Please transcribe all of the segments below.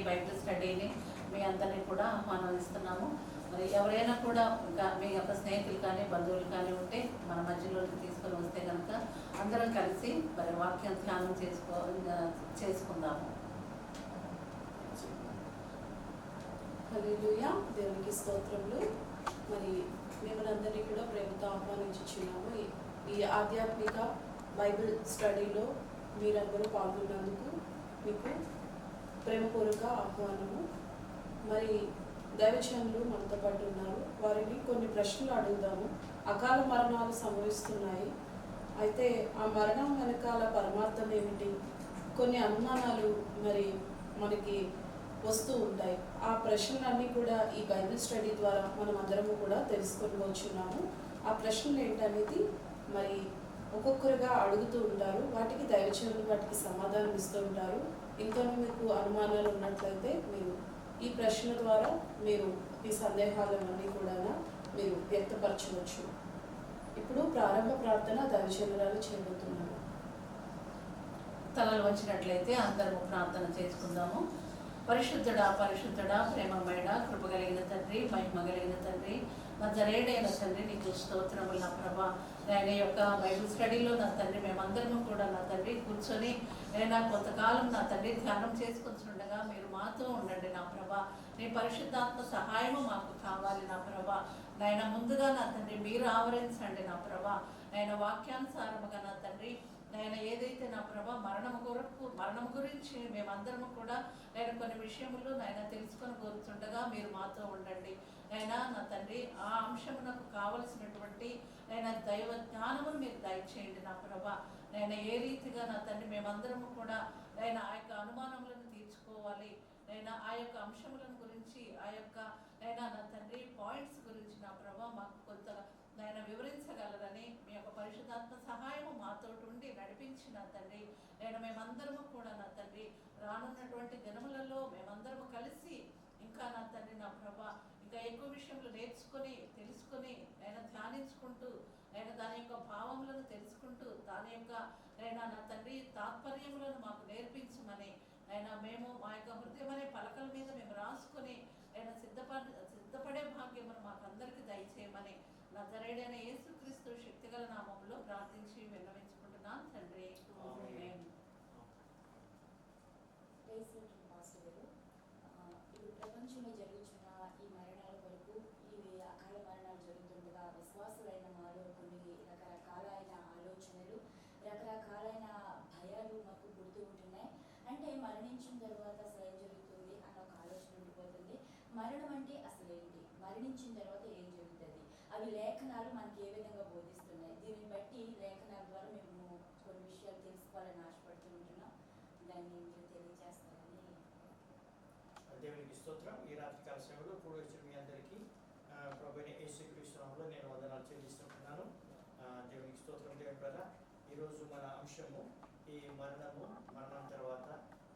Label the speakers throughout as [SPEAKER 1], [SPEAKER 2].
[SPEAKER 1] Bible స్టడీని మీ అందరినీ కూడా ఆహ్వానిస్తున్నాము. మరి ఎవరైనా కూడా ఇంకా మీ యొక్క స్నేహితులు కానీ బంధువులు కానీ ఉంటే మన మధ్యలోకి తీసుకొని వస్తే కనుక అందరం కలిసి మరి వాక్యం ధ్యానం చేసుకుందాము.
[SPEAKER 2] హల్లెలూయా, దేవునికి స్తోత్రములు. మరి మిమ్మల్ని అందరినీ కూడా ప్రేమతో ఆహ్వానించుచున్నాము. ఈ ఆధ్యాత్మిక బైబిల్ స్టడీలో మీరందరూ పాల్గొన్నందుకు మీకు ప్రేమపూర్వక ఆహ్వానము. మరి దైవజనులు మనతో పాటు ఉన్నారు, వారిని కొన్ని ప్రశ్నలు అడుగుదాము. అకాల మరణాలు సంభవిస్తున్నాయి, అయితే ఆ మరణం వెనకాల పరమార్థం ఏమిటి? కొన్ని అనుమానాలు మరి మనకి వస్తూ ఉంటాయి. ఆ ప్రశ్నలన్నీ కూడా ఈ బైబిల్ స్టడీ ద్వారా మనం అందరము కూడా తెలుసుకొని వచ్చున్నాము. ఆ ప్రశ్నలు ఏంటనేది మరి ఒక్కొక్కరుగా అడుగుతూ ఉంటారు, వాటికి దైవజనులు వాటికి సమాధానం ఇస్తూ ఉంటారు. ఇంకా మీకు అనుమానాలు ఉన్నట్లయితే మీరు ఈ ప్రశ్న ద్వారా మీరు మీ సందేహాలన్నీ కూడా మీరు వ్యక్తపరచవచ్చు. ఇప్పుడు ప్రారంభ ప్రార్థన దైవజనురాలు చేయబోతున్నారు.
[SPEAKER 1] తలలు వచ్చినట్లయితే అందరము ప్రార్థన చేసుకుందాము. పరిశుద్ధుడా పరిశుద్ధుడా ప్రేమమైన కృప కలిగిన తండ్రి, మహిమ కలిగిన తండ్రి, నజరేయుడైన తండ్రి, నీకు స్తోత్రములు నా ప్రభా. ఆయన యొక్క బైబిల్ స్టడీలో నా తండ్రి మేమందరము కూడా నా తండ్రి కూర్చొని నేను కొంతకాలం నా తండ్రి ధ్యానం చేసుకుంటుండగా మీరు మాతో ఉండండి నా ప్రభా. నీ పరిశుద్ధాత్మ సహాయము మాకు కావాలి నా ప్రభా. నాయన ముందుగా నా తండ్రి మీరు ఆవరించండి నా ప్రభా. ఆయన వాక్యానుసారముగా నా తండ్రి నేను ఏదైతే నా ప్రభా మరణం గురించి మేమందరము కూడా నేను కొన్ని విషయములు నాయన తెలుసుకొని కోరుతుండగా మీరు మాతో ఉండండి నాయన. నా తండ్రి ఆ అంశమునకు కావలసినటువంటి నేను దైవ జ్ఞానమును మీరు దయచేయండి నా ప్రభా. నేను ఏ రీతిగా నా తండ్రి మేమందరము కూడా నేను ఆ యొక్క అనుమానములను తీర్చుకోవాలి, నేను ఆ యొక్క అంశములను గురించి ఆ యొక్క నేను నా తండ్రి పాయింట్స్ గురించి నా ప్రభా మాకు కొంత ఆయన వివరించగలరని మీ యొక్క పరిశుద్ధాత్మ సహాయము మాతో ఉండి నడిపించిన తండ్రి. నేను మేమందరము కూడా నా తండ్రి రానున్నటువంటి దినములలో మేమందరము కలిసి ఇంకా నా తండ్రి నా ప్రభా ఇంకా ఎక్కువ విషయంలో నేర్చుకొని తెలుసుకొని నేను ధ్యానించుకుంటూ నేను దాని యొక్క భావములను తెలుసుకుంటూ దాని యొక్క నేను నా తండ్రి తాత్పర్యములను మాకు నేర్పించమని ఆయన మేము మా యొక్క హృదయం అనే పలకల మీద మేము రాసుకొని నేను సిద్ధపడే భాగ్యమును మాకు అందరికీ దయచేయమని నజరేయుడైన యేసుక్రీస్తు శక్తిగల నామములో ప్రార్థించి విన్నవించుకుంటున్నాను తండ్రి.
[SPEAKER 3] ఇప్పుడు ప్రపంచంలో జరుగుతున్న ఈ మరణాల వరకు ఈ అకాల మరణాలు జరుగుతుండగా విశ్వాసులైన మాలో కొన్ని రకరకాలైన ఆలోచనలు, రకరకాలైన భయాలు మాకు పుడుతూ ఉంటున్నాయి. అంటే మరణించిన తర్వాత అసలు ఏం జరుగుతుంది అన్న ఒక ఆలోచన ఉండిపోతుంది. మరణం అంటే అసలు ఏంటి, మరణించిన తర్వాత ఏం జరుగుతుంది, అవి లేఖనాలు మనకి ఏ విధంగా బోధిస్తున్నాయి. దీన్ని బట్టి లేఖనాల ద్వారా మేము కొన్ని విషయాలు తెలుసుకోవాలని ఆశపడుతూ ఉంటున్నాం. దాన్ని మీరు తెలియజేస్తారని.
[SPEAKER 4] దేవునికి స్తోత్రం. ఈ రాత్రికాల సేవలో కూడి వచ్చిన మీ అందరికీ ప్రభువైన యేసుక్రీస్తు నామములో నేను వందనాలు చెల్లిస్తున్నాను. దేవునికి స్తోత్రం. దేవుని బ్రదర్, ఈరోజు మన అంశము ఈ మరణం తర్వాత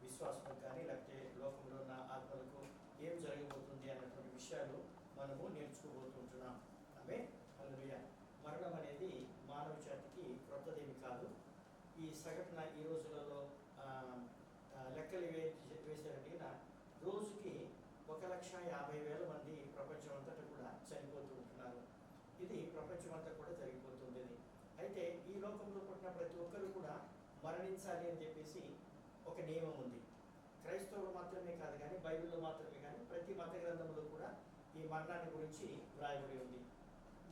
[SPEAKER 4] విశ్వాసం కానీ లేకపోతే లోకంలో ఉన్న ఆత్మలకు ఏం జరగబోతుంది అన్నటువంటి విషయాలు మనము నేర్చుకోబోతుంటున్నాం. ఆమె హల్లెలూయా. మరణం అనేది మానవ జాతికి క్రొత్తదేమి కాదు. ఈ సగటున ఈ రోజులలో లెక్కలు వేసేటట్టుగా రోజుకి 1,50,000 మంది ప్రపంచం అంతటా కూడా చనిపోతూ ఉంటున్నారు. ఇది ప్రపంచమంతా కూడా జరిగిపోతుంది. అయితే ఈ లోకంలో పుట్టిన ప్రతి ఒక్కరు కూడా మరణించాలి అని చెప్పేసి ఒక నియమం ఉంది. క్రైస్తవులు మాత్రమే కాదు కానీ బైబిల్లో మాత్రమే కానీ ప్రతి మత గ్రంథంలో కూడా ఈ మరణాన్ని గురించి వ్రాయబడి ఉంది.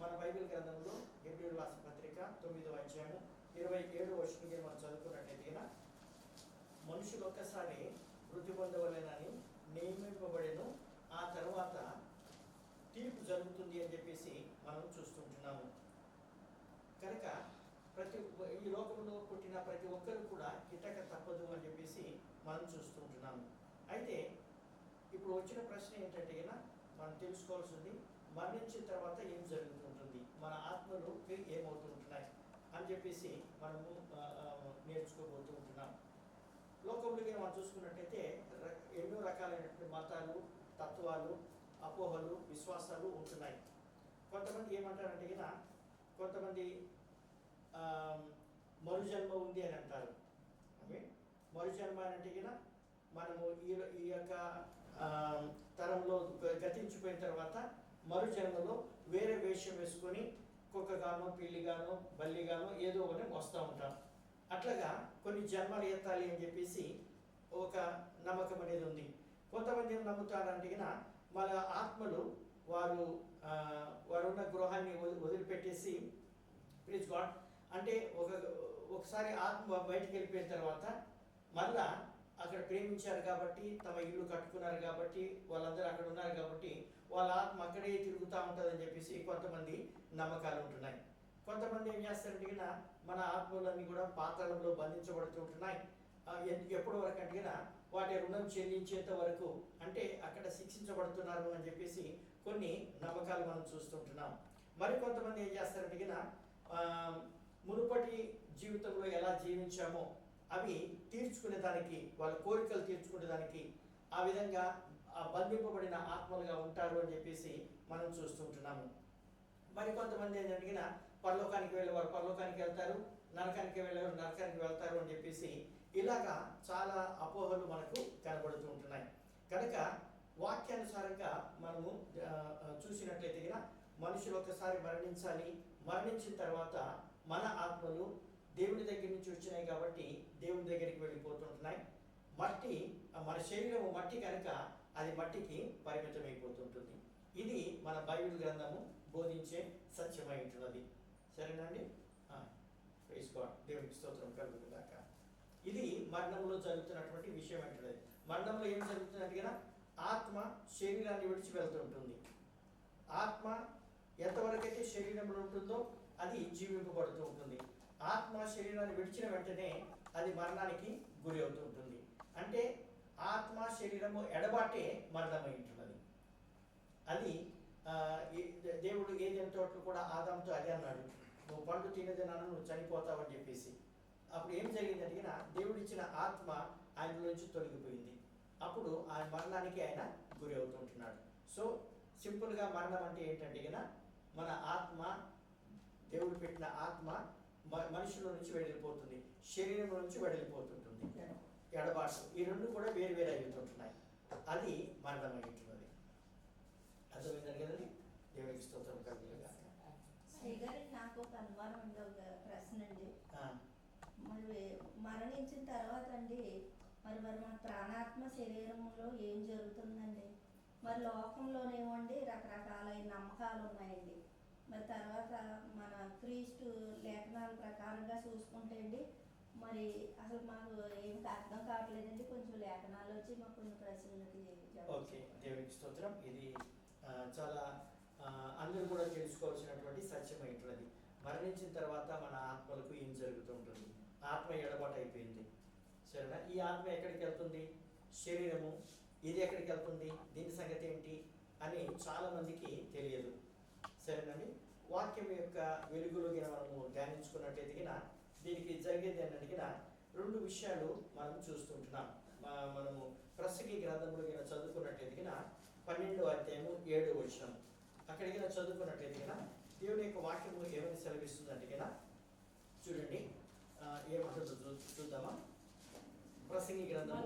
[SPEAKER 4] మన బైబిల్ గ్రంథంలో హెబ్రీయుల రాసిన పత్రిక 9వ అధ్యాయం 27వ వచనం మనం చదువుకున్నట్లయితే మనుషులు ఒక్కసారి మృతి పొందవలెనని నియమింపబడెను, ఆ తర్వాత తీర్పు జరుగుతుంది అని చెప్పేసి మనం చూస్తుంటున్నాము. కనుక ఈ లోకంలో పుట్టిన ప్రతి ఒక్కరు కూడా గిట్టక తప్పదు అని చెప్పేసి మనం చూస్తుంటున్నాము. అయితే ఇప్పుడు వచ్చిన ప్రశ్న ఏంటంటే మనం తెలుసుకోవాల్సింది, మరణించిన తర్వాత ఏం జరుగుతుంటుంది, మన ఆత్మలు ఏమవుతుంటున్నాయి అని చెప్పేసి మనము నేర్చుకోబోతూ ఉంటున్నాం. లోకంలోకి మనం చూసుకున్నట్టయితే ఎన్నో రకాలైనటువంటి మతాలు, తత్వాలు, అపోహలు, విశ్వాసాలు ఉంటున్నాయి. కొంతమంది ఏమంటారంటే కొంతమంది మరుజన్మ ఉంది అని అంటారు. మరుజన్మ అంటే మనము ఈ యొక్క తరంలో గతించిపోయిన తర్వాత మరు జన్మలో వేరే వేషం వేసుకొని కుక్కగానో పిల్లిగానో బల్లిగానో ఏదో ఒకటి వస్తూ ఉంటాం. అట్లాగా కొన్ని జన్మలు ఎత్తాలి అని చెప్పేసి ఒక నమ్మకం అనేది ఉంది. కొంతమంది ఏం నమ్ముతారంటే మన ఆత్మలు వారు ఉన్న గృహాన్ని వదిలిపెట్టేసి ప్లీజ్ గాడ్ అంటే ఒకసారి ఆత్మ బయటికి వెళ్ళిపోయిన తర్వాత మళ్ళా అక్కడ ప్రేమించారు కాబట్టి, తమ ఇల్లు కట్టుకున్నారు కాబట్టి, వాళ్ళందరూ అక్కడ ఉన్నారు కాబట్టి వాళ్ళ ఆత్మ అక్కడే తిరుగుతూ ఉంటుందని చెప్పేసి కొంతమంది నమ్మకాలు ఉంటున్నాయి. కొంతమంది ఏం చేస్తారంటే మన ఆత్మలన్నీ కూడా పాతాళంలో బంధించబడుతూ ఉంటున్నాయి. ఎప్పటి వరకు అంటే వాటి రుణం చెల్లించేంత వరకు, అంటే అక్కడ శిక్షించబడుతున్నారు అని చెప్పేసి కొన్ని నమ్మకాలు మనం చూస్తుంటున్నాం. మరి కొంతమంది ఏం చేస్తారంటే మునుపటి జీవితంలో ఎలా జీవించామో అవి తీర్చుకునే దానికి, వాళ్ళ కోరికలు తీర్చుకునే దానికి ఆ విధంగా బంధింపబడిన ఆత్మలుగా ఉంటారు అని చెప్పేసి మనం చూస్తుంటున్నాము. మరి కొంతమంది ఏంటంటే పరలోకానికి వెళ్ళేవారు పరలోకానికి వెళ్తారు, నరకానికి వెళ్ళేవారు నరకానికి వెళ్తారు అని చెప్పేసి ఇలాగా చాలా అపోహలు మనకు కనబడుతూ ఉంటున్నాయి. కనుక వాక్యానుసారంగా మనము చూసినట్లయితే మనుషులు ఒకసారి మరణించాలి, మరణించిన తర్వాత మన ఆత్మలు దేవుని దగ్గర నుంచి వచ్చినాయి కాబట్టి దేవుని దగ్గరికి వెళ్ళిపోతుంటున్నాయి. మట్టి, మన శరీరం మట్టి కనుక అది మట్టికి పరిమితమైపోతుంటుంది. ఇది మన బైబిల్ గ్రంథము బోధించే సత్యమై ఉంటున్నది. సరేనండి, ప్రైజ్ గాడ్, దేవునికి స్తోత్రం కలుగుగాక. ఇది మరణంలో జరుగుతున్నటువంటి విషయం అంటున్నది. మరణంలో ఏం జరుగుతున్నట్టుగా ఆత్మ శరీరాన్ని విడిచి వెళ్తుంటుంది. ఆత్మ ఎంతవరకైతే శరీరంలో ఉంటుందో అది జీవింపబడుతూ ఉంటుంది. ఆత్మ శరీరాన్ని విడిచిన వెంటనే అది మరణానికి గురి అవుతూ ఉంటుంది. అంటే ఆత్మ శరీరము ఎడబాటే మరణమై ఉంటున్నది. అది దేవుడు ఏదైనా తోటలు కూడా ఆదాంతో అదే అన్నాడు, నువ్వు పండు తినేదినాను నువ్వు చనిపోతావని చెప్పేసి. అప్పుడు ఏం జరిగిందంటే దేవుడు ఇచ్చిన ఆత్మ ఆయన నుంచి తొలగిపోయింది. అప్పుడు ఆ మరణానికి ఆయన గురి అవుతుంటున్నాడు. సో సింపుల్గా మరణం అంటే ఏంటంటే మన ఆత్మ, దేవుడు పెట్టిన ఆత్మ మనుషుల నుంచి వెళ్ళిపోతుంది, శరీరం నుంచి వెళ్ళిపోతుంటుంది. ఎడబాటు ఈ రెండు కూడా వేరు వేరు అవుతుంటున్నాయి. అది మరణం అవుతున్నది. అర్థమైందని కదండి. దేవునికి స్తోత్రం కలుగుగాక.
[SPEAKER 5] నాకు ఒక అనుమానం అండి, ఒక ప్రశ్న అండి. మరి మరణించిన తర్వాత అండి మరి మన ప్రాణాత్మ శరీరంలో ఏం జరుగుతుందండి? మరి లోకంలోనేమోండి రకరకాలైన నమ్మకాలు ఉన్నాయండి. మరి తర్వాత మన క్రీస్తు లేఖనాల ప్రకారంగా చూసుకుంటే అండి మరి అసలు మాకు ఏం అర్థం కావట్లేదండి. కొంచెం లేఖనాలు వచ్చి మాకు కొన్ని ప్రశ్నలకి
[SPEAKER 4] ఓకే, దేవునికి స్తోత్రం. ఇది చాలా అందరూ కూడా తెలుసుకోవాల్సినటువంటి సత్యమైనది. మరణించిన తర్వాత మన ఆత్మలకు ఏం జరుగుతూ ఉంటుంది? ఆత్మ ఎడబాటు అయిపోయింది, సరేనా? ఈ ఆత్మ ఎక్కడికి వెళ్తుంది? శరీరము, ఇది ఎక్కడికి వెళ్తుంది? దీని సంగతి ఏంటి అని చాలా మందికి తెలియదు, సరేనండి. వాక్యం యొక్క వెలుగులో మనము ధ్యానించుకున్నట్టయితే దీనికి జరిగేది ఏంటంటే రెండు విషయాలు మనం చూస్తుంటున్నాం. మనము ప్రసంగి గ్రంథంలో చదువుకున్నట్టయితే 12వ అధ్యాయము 7వ వచనం అక్కడికి చదువుకున్నట్టయితే దేవుని యొక్క వాక్యము ఏమని సెలవిస్తుందంటే చూడండి, ఏమంటుందో చూద్దామా. ప్రసంగి గ్రంథం,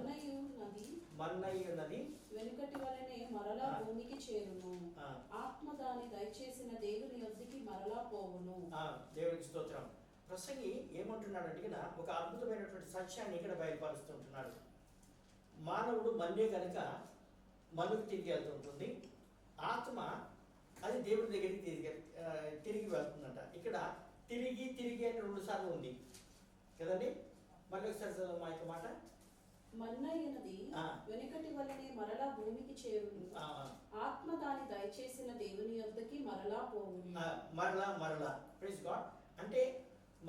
[SPEAKER 4] మన్నయ్య నది
[SPEAKER 2] వెనుకటి వలనే మరలా భూమికి చేరును, ఆత్మ దాని దయచేసిన దేవుని యొద్దకి మరలా పోవును.
[SPEAKER 4] దేవునికి స్తోత్రం. ప్రసంగి ఏమంటున్నాడంటే ఒక అద్భుతమైనటువంటి సత్యాన్ని ఇక్కడ బయలుపరుస్తుంటున్నాడు. మానవుడు మన్నే కనుక మనుకు తిరిగి వెళ్తుంటుంది, ఆత్మ అది దేవుడి దగ్గరికి తిరిగి వెళ్తుందంట. ఇక్కడ తిరిగి తిరిగి అని 2 సార్లు ఉంది కదండి. మళ్ళీ ఒకసారి చదువు మా యొక్క మాట.
[SPEAKER 2] మన్నయ్యనది వెనుకటి వలనే మరలా భూమికి చేరును, ఆత్మ దాని దయచేసిన దేవుని యొద్దకి మరలా పోవును.
[SPEAKER 4] మరలా ప్రైజ్ గాడ్. అంటే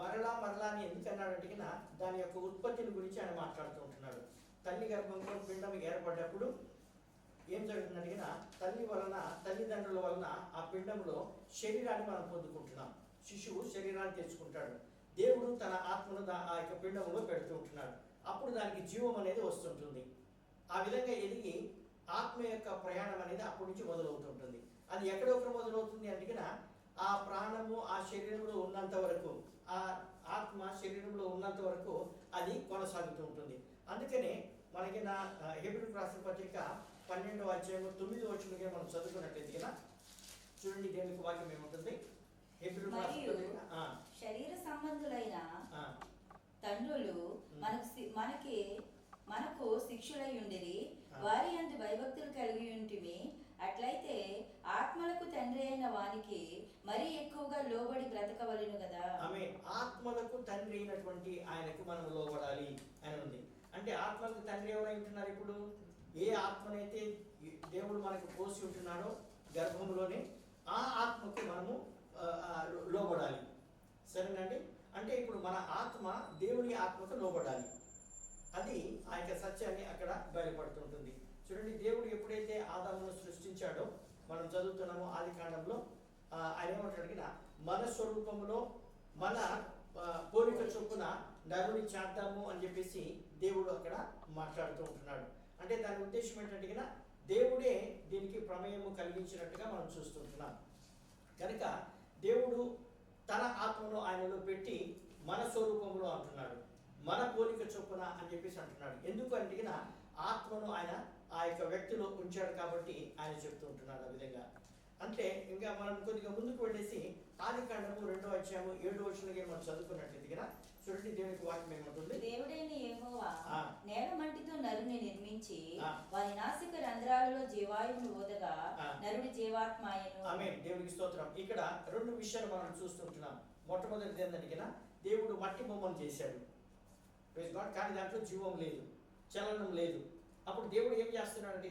[SPEAKER 4] మరలా అని ఎందుకు అన్నాడంటే దాని యొక్క ఉత్పత్తిని గురించి ఆయన మాట్లాడుతూ ఉంటున్నాడు. తల్లి గర్భంలో పిండం ఏర్పడ్డప్పుడు ఏం జరుగుతుందంటే తల్లి వలన, తల్లిదండ్రుల వలన ఆ పిండంలో శరీరాన్ని మనం పొందుకుంటున్నాం. శిశువు శరీరాన్ని తెచ్చుకుంటాడు. దేవుడు తన ఆత్మను ఆ యొక్క పిండంలో పెడుతూ ఉంటున్నాడు. అప్పుడు దానికి జీవం అనేది వస్తుంటుంది. ఆ విధంగా ఎదిగి ఆత్మ యొక్క ప్రయాణం అనేది అప్పటి నుంచి మొదలవుతుంటుంది. అది ఎక్కడొక్కడ మొదలవుతుంది అంటే ఆ ప్రాణము ఆ శరీరంలో ఉన్నంత వరకు, ఆ ఆత్మ శరీరంలో ఉన్నంత వరకు అది కొనసాగుతూ ఉంటుంది. అందుకనే మనకి నా హెబ్రీ రాసిన పత్రిక 12వ అధ్యాయం 9వ వచనంగా మనం చదువుకున్నట్లయితే కదా, చూడండి దేవునికి వాక్యం ఏముంటుంది. హెబ్రీ రాసిన
[SPEAKER 3] మరియు
[SPEAKER 4] పత్రిక
[SPEAKER 3] శరీర సంబంధులైన
[SPEAKER 4] ఆ,
[SPEAKER 3] తండ్రులు మనకు శిక్షులై ఉండిరి, వారి యందు భయభక్తులు కలిగి ఉంటిమి. అట్లయితే ఆత్మలకు తండ్రి అయిన వానికి మరీ ఎక్కువగా లోబడి బ్రతకవలెను కదా.
[SPEAKER 4] ఆమె ఆత్మలకు తండ్రి అయినటువంటి ఆయనకు మనం లోబడాలి అని ఉంది. అంటే ఆత్మలకు తండ్రి ఎవరై ఉంటున్నారు? ఇప్పుడు ఏ ఆత్మనైతే దేవుడు మనకు పోసి ఉంటున్నాడో గర్భంలోనే, ఆ ఆత్మకు మనము లోబడాలి. సరేనండి. అంటే ఇప్పుడు మన ఆత్మ దేవుని ఆత్మకు లోబడాలి. అది ఆ యొక్క సత్యాన్ని అక్కడ బయలుపడుతుంటుంది. చూడండి, దేవుడు ఎప్పుడైతే ఆదామును సృష్టించాడో మనం చదువుతున్నామో ఆది కాండంలో, ఆయన ఏమంటాడు, మన స్వరూపంలో మన పోలిక చొప్పున నరుని చేద్దాము అని చెప్పేసి దేవుడు అక్కడ మాట్లాడుతూ ఉంటున్నాడు. అంటే దాని ఉద్దేశం ఏంటంటే దేవుడే దీనికి ప్రమేయము కలిగించినట్టుగా మనం చూస్తుంటున్నాం. కనుక దేవుడు తన ఆత్మను ఆయనలో పెట్టి మన స్వరూపంలో అంటున్నాడు, మన పోలిక చొప్పున అని చెప్పేసి అంటున్నాడు. ఎందుకు అంటే ఆత్మను ఆయన ఆ యొక్క వ్యక్తిలో ఉంచాడు కాబట్టి ఆయన చెప్తూ ఉంటున్నాడు ఆ విధంగా. అంటే ఇంకా మనం కొద్దిగా ముందుకు వెళ్ళేసి ఆది కాండము 2వ అధ్యాయము 7వ వచనంగా మనం చదువుకున్నట్లయితే కదా, చూడండి దేవునికి వాక్యం ఏమంటుంది.
[SPEAKER 3] దేవుడైన యెహోవా నేల మంటితో నరుని నిర్మించి
[SPEAKER 4] ఆ.
[SPEAKER 3] వారి నాసిక రంధ్రాలలో జీవాయువును ఊదగా నరుడి జీవాత్మాయను.
[SPEAKER 4] ఆమేన్. దేవునికి స్తోత్రం. ఇక్కడ 2 విషయాలు మనం చూస్తుంటున్నాం. మొట్టమొదటిది ఏంటంటే దేవుడు మట్టి బొమ్మను చేశాడు, ప్రైజ్ గాడ్. కానీ దాంట్లో జీవం లేదు, చలనం లేదు. అప్పుడు దేవుడు ఏం చేస్తున్నాడు అంటే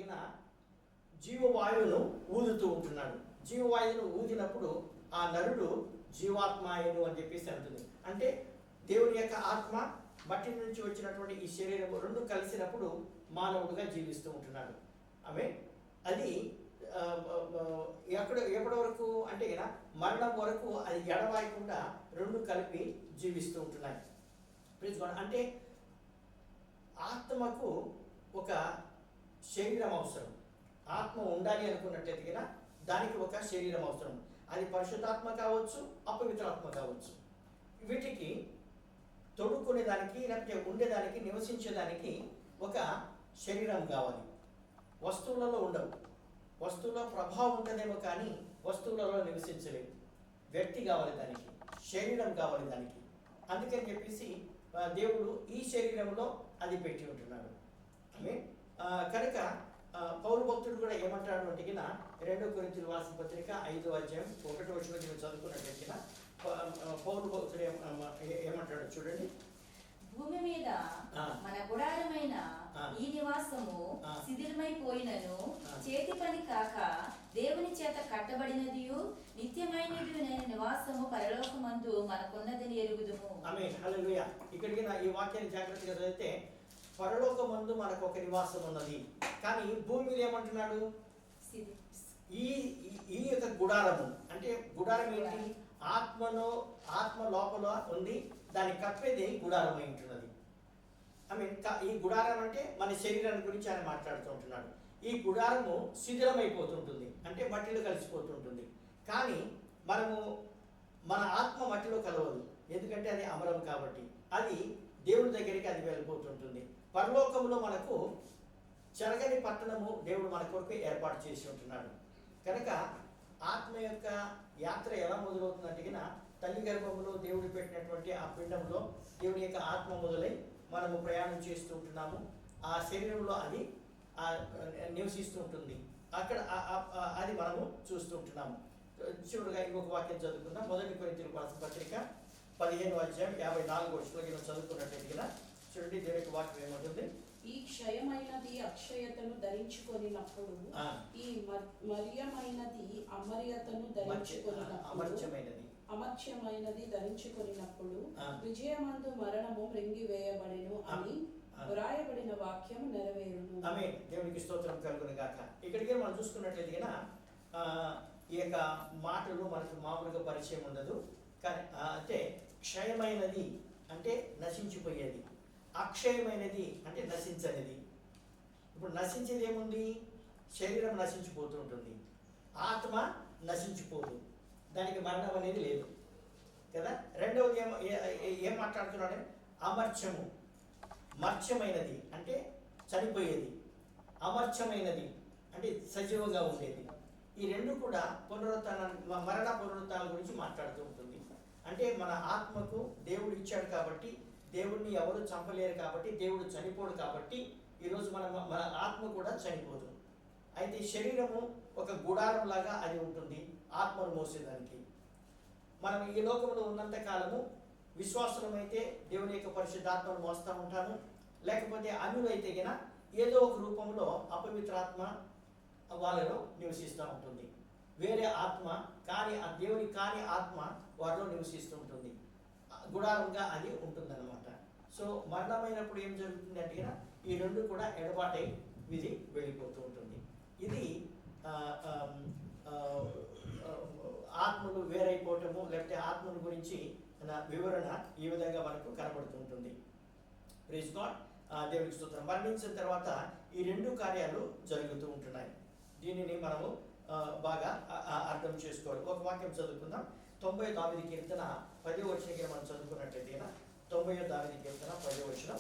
[SPEAKER 4] జీవవాయువును ఊదుతూ ఉంటున్నాడు. జీవవాయువును ఊదినప్పుడు ఆ నరుడు జీవాత్మాయను అని చెప్పేసి అంటుంది. అంటే దేవుని యొక్క ఆత్మ మట్టి నుంచి వచ్చినటువంటి ఈ శరీరం 2 కలిసినప్పుడు మానవుడుగా జీవిస్తూ ఉంటున్నాడు. అది ఎప్పటి వరకు అంటే మరణం వరకు అది ఎడవాయకుండా 2 కలిపి జీవిస్తూ ఉంటున్నాయి. Please God. అంటే ఆత్మకు ఒక శరీరం అవసరం. ఆత్మ ఉండాలి అనుకున్నట్లయితే దానికి ఒక శరీరం అవసరం. అది పరిశుద్ధాత్మ కావచ్చు, అపవిత్రాత్మ కావచ్చు. వీటికి తొడుక్కునేదానికి లేకపోతే ఉండేదానికి నివసించేదానికి ఒక శరీరం కావాలి. వస్తువులలో ఉండవు. వస్తువులో ప్రభావం ఉంటుందేమో కానీ వస్తువులలో నివసించలేదు. వ్యక్తి కావాలి దానికి, శరీరం కావాలి దానికి. అందుకని చెప్పేసి దేవుడు ఈ శరీరంలో అది పెట్టి ఉంటున్నాడు. కనుక పౌలు భక్తుడు కూడా ఏమంటాడు అంటే 2 కొరింథీయులకు రాసిన పత్రిక 5వ అధ్యాయం 1వ వచనంలో చదువుకున్నట్లయితే పౌలు భక్తుడు ఏమంటాడు చూడండి.
[SPEAKER 3] భూమి మీద మన గుడారమైన ఈ నివాసము శిథిలమైపోయినను చేతి పని కాక దేవుని చేత కట్టబడినదియు నిత్యమైనదియు నివాసము పరలోకమందు మనకున్నదని ఎరుగుదుము.
[SPEAKER 4] ఆమేన్. హల్లెలూయా. ఇక్కడికి ఈ వాక్యాన్ని జాగ్రత్తగా చదివితే పరలోకమందు మనకు ఒక నివాసం ఉన్నది. కానీ భూమి మీద ఏమంటున్నాడు? ఈ యొక్క గుడారము. అంటే గుడారం ఏంటి? ఆత్మ లోపల ఉంది, దాన్ని కప్పేది గుడారం అయి ఉంటున్నది. ఈ గుడారం అంటే మన శరీరాన్ని గురించి ఆయన మాట్లాడుతూ ఉంటున్నాడు. ఈ గుడారము శిథిలమైపోతుంటుంది, అంటే మట్టిలో కలిసిపోతుంటుంది. కానీ మన ఆత్మ మట్టిలో కలవదు, ఎందుకంటే అది అమరం కాబట్టి. అది దేవుడి దగ్గరికి అది వెళ్ళిపోతుంటుంది. పరలోకంలో మనకు చెరగని పట్టణము దేవుడు మన కొరకు ఏర్పాటు చేసి ఉంటున్నాడు. కనుక ఆత్మ యొక్క యాత్ర ఎలా మొదలవుతుందంటే తల్లి గర్భంలో దేవుడు పెట్టినటువంటి ఆ పిండంలో దేవుడి యొక్క ఆత్మ మొదలై మనము ప్రయాణం చేస్తూ ఉంటున్నాము. ఆ శరీరంలో అది నివసిస్తూ ఉంటుంది. అక్కడ అది మనము చూస్తూ ఉంటున్నాము. చివరిగా ఇంకొక వాక్యం చదువుకుందాం. 1 కొరింథీయులకు రాసిన పత్రిక 15వ అధ్యాయం 54వ వచనంలో చదువుకున్నట్లయితే చూడండి దేవుని వాక్యం ఏమంటుంది.
[SPEAKER 2] ఈ క్షయమైనది అక్షయతను ధరించుకొనినప్పుడు, ఈ మర్యమైనది అమర్యతను అమర్త్యమైనది ధరించుకొనినప్పుడు విజయమందు మరణము మృంగివేయబడెను అని వ్రాయబడిన వాక్యం నెరవేరును.
[SPEAKER 4] ఆమేన్. దేవునికి స్తోత్రం కలుగును గాక. ఇక్కడికి మనం చూసుకున్నట్లయితే ఈ యొక్క మాటలు మనకు మామూలుగా పరిచయం ఉండదు. కానీ అంటే క్షయమైనది అంటే నశించిపోయేది, అక్షయమైనది అంటే నశించనిది. ఇప్పుడు నశించేది ఏముంది? శరీరం నశించిపోతూ ఉంటుంది, ఆత్మ నశించిపోదు, దానికి మరణం అనేది లేదు కదా. రెండవది ఏం మాట్లాడుతున్నాడు? అమర్త్యము. మర్త్యమైనది అంటే చనిపోయేది, అమర్చమైనది అంటే సజీవంగా ఉండేది. ఈ రెండు కూడా మరణ పునరుత్థానాల గురించి మాట్లాడుతూ ఉంటుంది. అంటే మన ఆత్మకు దేవుడు ఇచ్చాడు కాబట్టి, దేవుడిని ఎవరు చంపలేరు కాబట్టి, దేవుడు చనిపోడు కాబట్టి ఈరోజు మన ఆత్మ కూడా చనిపోదు. అయితే శరీరము ఒక గుడారం లాగా అది ఉంటుంది ఆత్మను మోసేదానికి. మనం ఈ లోకంలో ఉన్నంత కాలము విశ్వాసులమైతే దేవుని యొక్క పరిశుద్ధాత్మను మోస్తూ ఉంటాము, లేకపోతే అన్యులైతే గిన ఏదో ఒక రూపంలో అపవిత్రాత్మ వాళ్ళలో నివసిస్తూ ఉంటుంది. వేరే ఆత్మ కానీ ఆ దేవుని కాని ఆత్మ వారిలో నివసిస్తూ ఉంటుంది, గుడారంగా అది ఉంటుందన్నమాట. సో మరణమైనప్పుడు ఏం జరుగుతుంది అంటే ఈ రెండు కూడా ఎడబాటై విధి వెళ్ళిపోతూ ఉంటుంది. ఇది ఆత్మలు వేరైపోవటము లేకపోతే ఆత్మల గురించి వివరణ ఈ విధంగా మనకు కనబడుతూ ఉంటుంది. ప్రైజ్ గాడ్, దేవునికి స్తోత్రం. మరణించిన తర్వాత ఈ రెండు కార్యాలు జరుగుతూ ఉంటున్నాయి. దీనిని మనము బాగా అర్థం చేసుకోవాలి. ఒక వాక్యం చదువుకుందాం. 90వ దావీదు కీర్తన 10వ వచనం మనం చదువుకున్నట్లయితే 90వ దావీదు కీర్తన 10వ వచనం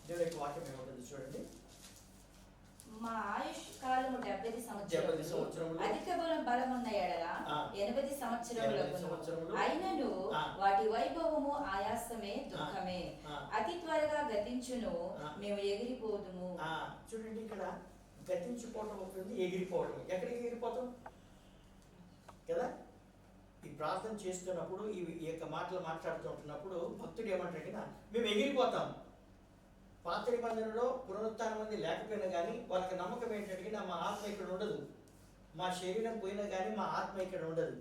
[SPEAKER 4] దేవుని యొక్క వాక్యం ఏముంటుంది చూడండి.
[SPEAKER 3] మా ఆయుష్ కాలము 70 సంవత్సరములు, అధిక బలమున్న ఎడల 80 సంవత్సరములు, అయినను వాటి వైభవము ఆయాసమే దుఃఖమే, అతి త్వరగా గతించును, మేము ఎగిరిపోదుము.
[SPEAKER 4] చూడండి, ఇక్కడ గతించిపోవటం ఉంటుంది, ఎగిరిపోవటం. ఎక్కడికి ఎగిరిపోతాం కదా? ఈ ప్రార్థన చేస్తున్నప్పుడు ఈ యొక్క మాటలు మాట్లాడుతూ ఉంటున్నప్పుడు భక్తుడు ఏమంటాడు కదా, మేము ఎగిరిపోతాం. పాత నిబంధనలో పునరుత్థానం అనేది లేకపోయినా కానీ వాళ్ళకి నమ్మకం ఏంటంటే మా ఆత్మ ఇక్కడ ఉండదు, మా శరీరం పోయినా కానీ మా ఆత్మ ఇక్కడ ఉండదు,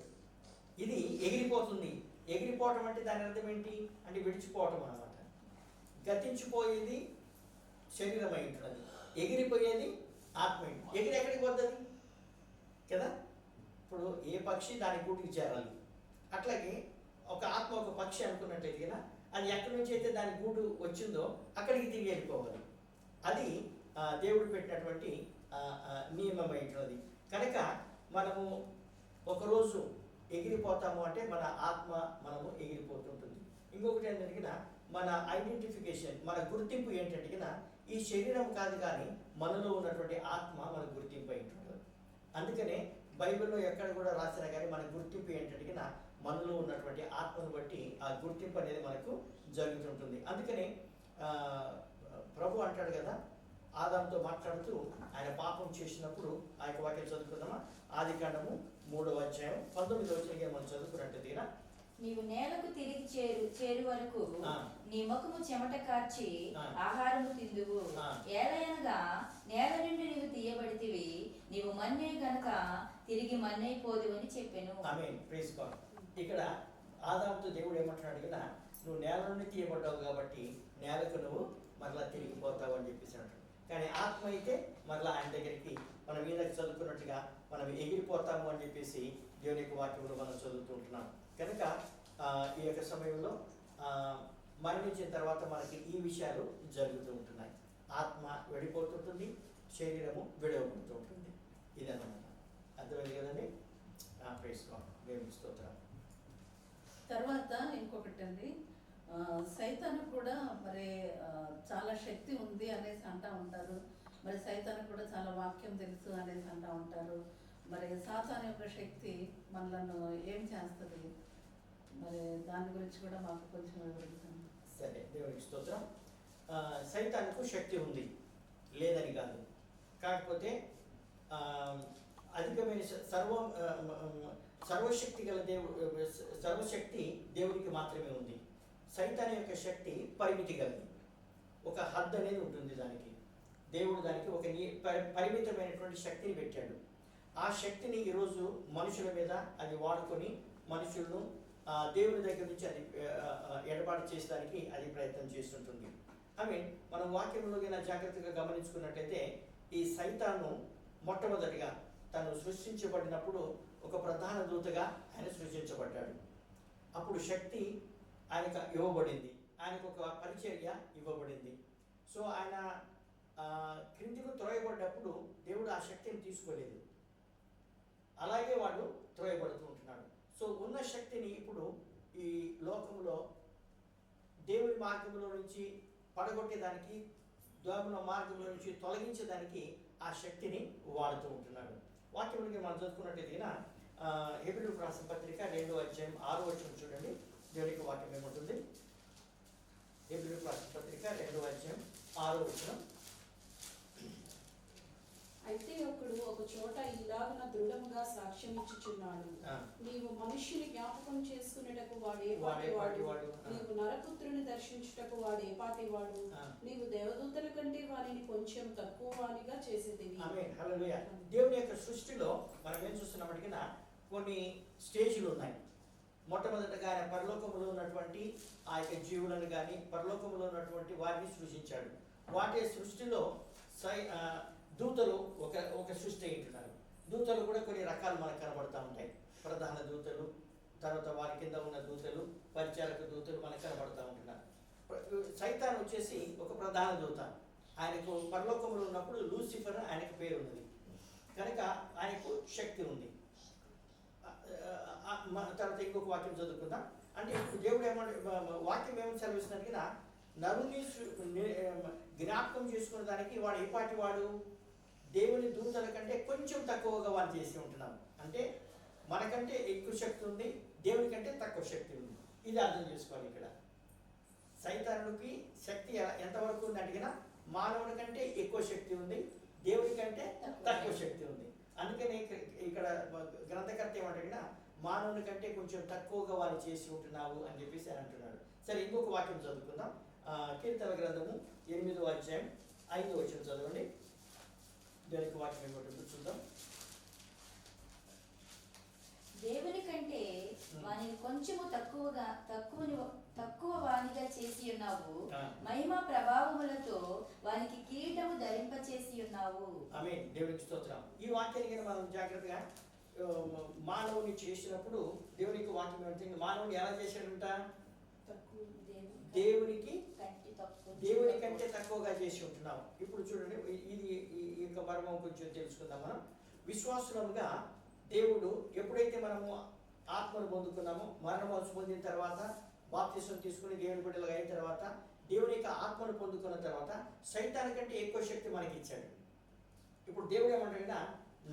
[SPEAKER 4] ఇది ఎగిరిపోతుంది. ఎగిరిపోవటం అంటే దాని అర్థం ఏంటి అంటే విడిచిపోవటం అన్నమాట. గతించిపోయేది శరీరం అయి ఉంటుంది, ఎగిరిపోయేది ఆత్మ. ఎగిరి ఎక్కడికి పోతుంది కదా? ఇప్పుడు ఏ పక్షి దాని గూటికి చేరాలి, అట్లాగే ఒక ఆత్మ ఒక పక్షి అనుకున్నట్టయితే కదా, అది ఎక్కడి నుంచి అయితే దాని గూడు వచ్చిందో అక్కడికి తిరిగి వెళ్ళిపోవాలి. అది దేవుడు పెట్టినటువంటి నియమమైనది. కనుక మనము ఒకరోజు ఎగిరిపోతాము అంటే మన ఆత్మ మనము ఎగిరిపోతుంటుంది. ఇంకొకటి ఏంటంటే మన ఐడెంటిఫికేషన్, మన గుర్తింపు ఏంటంటే ఈ శరీరం కాదు కానీ మనలో ఉన్నటువంటి ఆత్మ మన గుర్తింపు అయి ఉంటుంది. అందుకనే బైబిల్లో ఎక్కడ కూడా రాసినా కానీ మన గుర్తింపు ఏంటంటే మనలో ఉన్నటువంటి ఆత్మను బట్టి ఆ గుర్తింపు అనేది మనకు జరుగుతుంటుంది. అందుకని ప్రభు అంటాడు కదా, ఆదాముతో మాట్లాడుతూ ఆయన పాపం చేసినప్పుడు ఆ యొక్క వాక్యం చదువుకుందామా? ఆదికాండము 3వ అధ్యాయం 19వ వచనం మనం చదువుకున్నట్టు,
[SPEAKER 3] నీవు నేలకు తిరిగి చేరు వరకు నీ ముఖము చెమట కార్చి ఆహారము తిందువు, ఏలయనగా నేల నుండి నీవు తీయబడితివి, నీవు మన్నే గనుక తిరిగి మన్నైపోదు అని చెప్పాను.
[SPEAKER 4] ఆమేన్, ప్రైజ్ గాడ్. ఇక్కడ ఆదాముతో దేవుడు ఏమంటున్నాడు కదా, నువ్వు నేల నుండి తీయబడ్డావు కాబట్టి నేలకు నువ్వు మరలా తిరిగిపోతావు అని చెప్పేసి అంటాడు. కానీ ఆత్మ అయితే మరలా ఆయన దగ్గరికి మనం మీద చదువుకున్నట్టుగా మనం ఎగిరిపోతాము అని చెప్పేసి దేవుని యొక్క వాక్యంలో మనం చదువుతుంటున్నాం. కనుక ఈ యొక్క సమయంలో మరణించిన తర్వాత మనకి ఈ విషయాలు జరుగుతూ ఉంటున్నాయి. ఆత్మ వెళ్ళిపోతుంటుంది, శరీరము విడవబడుతూ ఉంటుంది. ఇదన్నమాట. అర్థమైంది కదండి? ప్రైజ్ గాడ్, దేవునికి స్తోత్రం.
[SPEAKER 1] తర్వాత ఇంకొకటి అండి, సైతాను కూడా మరి చాలా శక్తి ఉంది అనేసి అంటూ ఉంటారు. మరి సైతాను కూడా చాలా వాక్యం తెలుసు అనేసి అంటూ ఉంటారు. మరి సాతాను యొక్క శక్తి మనలను ఏం చేస్తుంది, మరి దాని గురించి కూడా మాకు కొంచెం వివరించండి.
[SPEAKER 4] సరే, దేవునికి స్తోత్రం. సైతానుకు శక్తి ఉంది, లేదని కాదు. కాకపోతే అధికమైన సర్వశక్తి గల సర్వశక్తి దేవుడికి మాత్రమే ఉంది. సైతాన్ యొక్క శక్తి పరిమితి గలది. ఒక హద్దు అనేది ఉంటుంది దానికి. దేవుడు దానికి ఒక పరిమితమైనటువంటి శక్తిని పెట్టాడు. ఆ శక్తిని ఈరోజు మనుషుల మీద అది వాడుకొని మనుషులను దేవుని దగ్గర నుంచి అది ఎడబాటు చేసడానికి అది ప్రయత్నం చేస్తుంటుంది. మనం వాక్యంలో జాగ్రత్తగా గమనించుకున్నట్లయితే ఈ సైతాను మొట్టమొదటిగా తను సృష్టించబడినప్పుడు ఒక ప్రధాన దూతగా ఆయన సృష్టించబడ్డాడు. అప్పుడు శక్తి ఆయనకు ఇవ్వబడింది, ఆయనకు ఒక పరిచర్య ఇవ్వబడింది. సో ఆయన క్రిందికి త్రోయబడ్డప్పుడు దేవుడు ఆ శక్తిని తీసుకోలేదు, అలాగే వాడు త్రోయబడుతూ ఉంటున్నాడు. సో ఉన్న శక్తిని ఇప్పుడు ఈ లోకంలో దేవుని మార్గంలో నుంచి పడగొట్టేదానికి దోమల మార్గంలో నుంచి తొలగించడానికి ఆ శక్తిని వాడుతూ ఉంటున్నాడు. వాక్యంలోకి మనం చదువుకున్నట్టయితే హెబ్రీయులకు రాసిన పత్రిక 2వ అధ్యాయం 6వ వచనం చూడండి. దేవునికి వాక్యం ఏముంటుంది? హెబ్రీయులకు రాసిన పత్రిక 2వ అధ్యాయం 6వ వచనం.
[SPEAKER 2] అయితే ఒకడు ఒక చోట ఇలాగున దృఢముగా సాక్ష్యం ఇచ్చుచున్నాడు, నీవు మనుష్యుని జ్ఞాపకం చేసుకునేటకు వాడు ఏ పాటివాడు, నీవు నరపుత్రుని దర్శించుటకు వాడు ఏ పాటివాడు, నీవు దేవదూతల కంటే వారిని కొంచెం తక్కువ వానిగా చేసేదివి.
[SPEAKER 4] హల్లెలూయా. దేవుని యొక్క సృష్టిలో మనం ఏం చూస్తున్నామంటే కొన్ని స్టేజ్లు ఉన్నాయి. మొట్టమొదటగా ఆయన పరలోకములో ఉన్నటువంటి ఆ యొక్క జీవులను కానీ పరలోకములో ఉన్నటువంటి వారిని సృష్టించాడు. వాటి సృష్టిలో దూతలు ఒక సృష్టి అయింటున్నారు. దూతలు కూడా కొన్ని రకాలు మనకు కనబడుతూ ఉంటాయి. ప్రధాన దూతలు, తర్వాత వారి కింద ఉన్న దూతలు, పరిచారక దూతలు మనకు కనబడుతూ ఉంటున్నారు. సైతాన్ వచ్చేసి ఒక ప్రధాన దూత. ఆయనకు పరలోకంలో ఉన్నప్పుడు లూసిఫర్ ఆయనకు పేరు ఉన్నది కనుక ఆయనకు శక్తి ఉంది. తర్వాత ఇంకొక వాక్యం చదువుకుందాం. అంటే ఇప్పుడు దేవుడు వాక్యం ఏమని సెలవిస్తున్నారు కదా, నరుని జ్ఞాపకం చేసుకునే దానికి వాడు ఏ పాటి వాడు, దేవుని దూతల కంటే కొంచెం తక్కువగా వాడు చేసి ఉంటున్నాం. అంటే మనకంటే ఎక్కువ శక్తి ఉంది, దేవుని కంటే తక్కువ శక్తి ఉంది. ఇది అర్థం చేసుకోవాలి. ఇక్కడ సైతానుడికి శక్తి ఎంతవరకు ఉంది అంటే మానవుడి కంటే ఎక్కువ శక్తి ఉంది, దేవుడి కంటే తక్కువ శక్తి ఉంది. అందుకని ఇక్కడ గ్రంథకర్త ఏమంటే మానవుని కంటే కొంచెం తక్కువగా వారు చేసి ఉంటున్నావు అని చెప్పేసి అంటున్నాడు. సరే, ఇంకొక వాక్యం చదువుకుందాం. కీర్తన గ్రంథము 8వ అధ్యాయం 5వ వచనం చదవండి. దేవునికి వాక్యం ఏమిటో చూద్దాం.
[SPEAKER 3] దేవుని కంటే వానిని కొంచెము తక్కువ వానిగా చేసి ఉన్నావు, మహిమ ప్రభావములతో వానికి కిరీటము ధరింపచేసి ఉన్నావు.
[SPEAKER 4] ఆమేన్. దేవునికి స్తోత్రం. ఈ వాక్యాన్ని మనం జాగ్రత్తగా మానవుని చేసినప్పుడు దేవునికి వాక్యం ఏమిటి, మానవుని ఎలా చేశాడంట, దేవుని కంటే తక్కువగా చేసి ఉంటున్నాం. ఇప్పుడు చూడండి, ఇది ఈ యొక్క మర్మం కొంచెం తెలుసుకుందాం. మనం విశ్వాసులముగా దేవుడు ఎప్పుడైతే మనము ఆత్మను పొందుకున్నామో, మరణమోసు పొందిన తర్వాత బాప్తిసం తీసుకుని దేవుని బిడ్డలుగా అయిన తర్వాత దేవుని యొక్క ఆత్మను పొందుకున్న తర్వాత సైతాన్ కంటే ఎక్కువ శక్తి మనకి ఇచ్చాడు. ఇప్పుడు దేవుడు ఏమంటాడంటే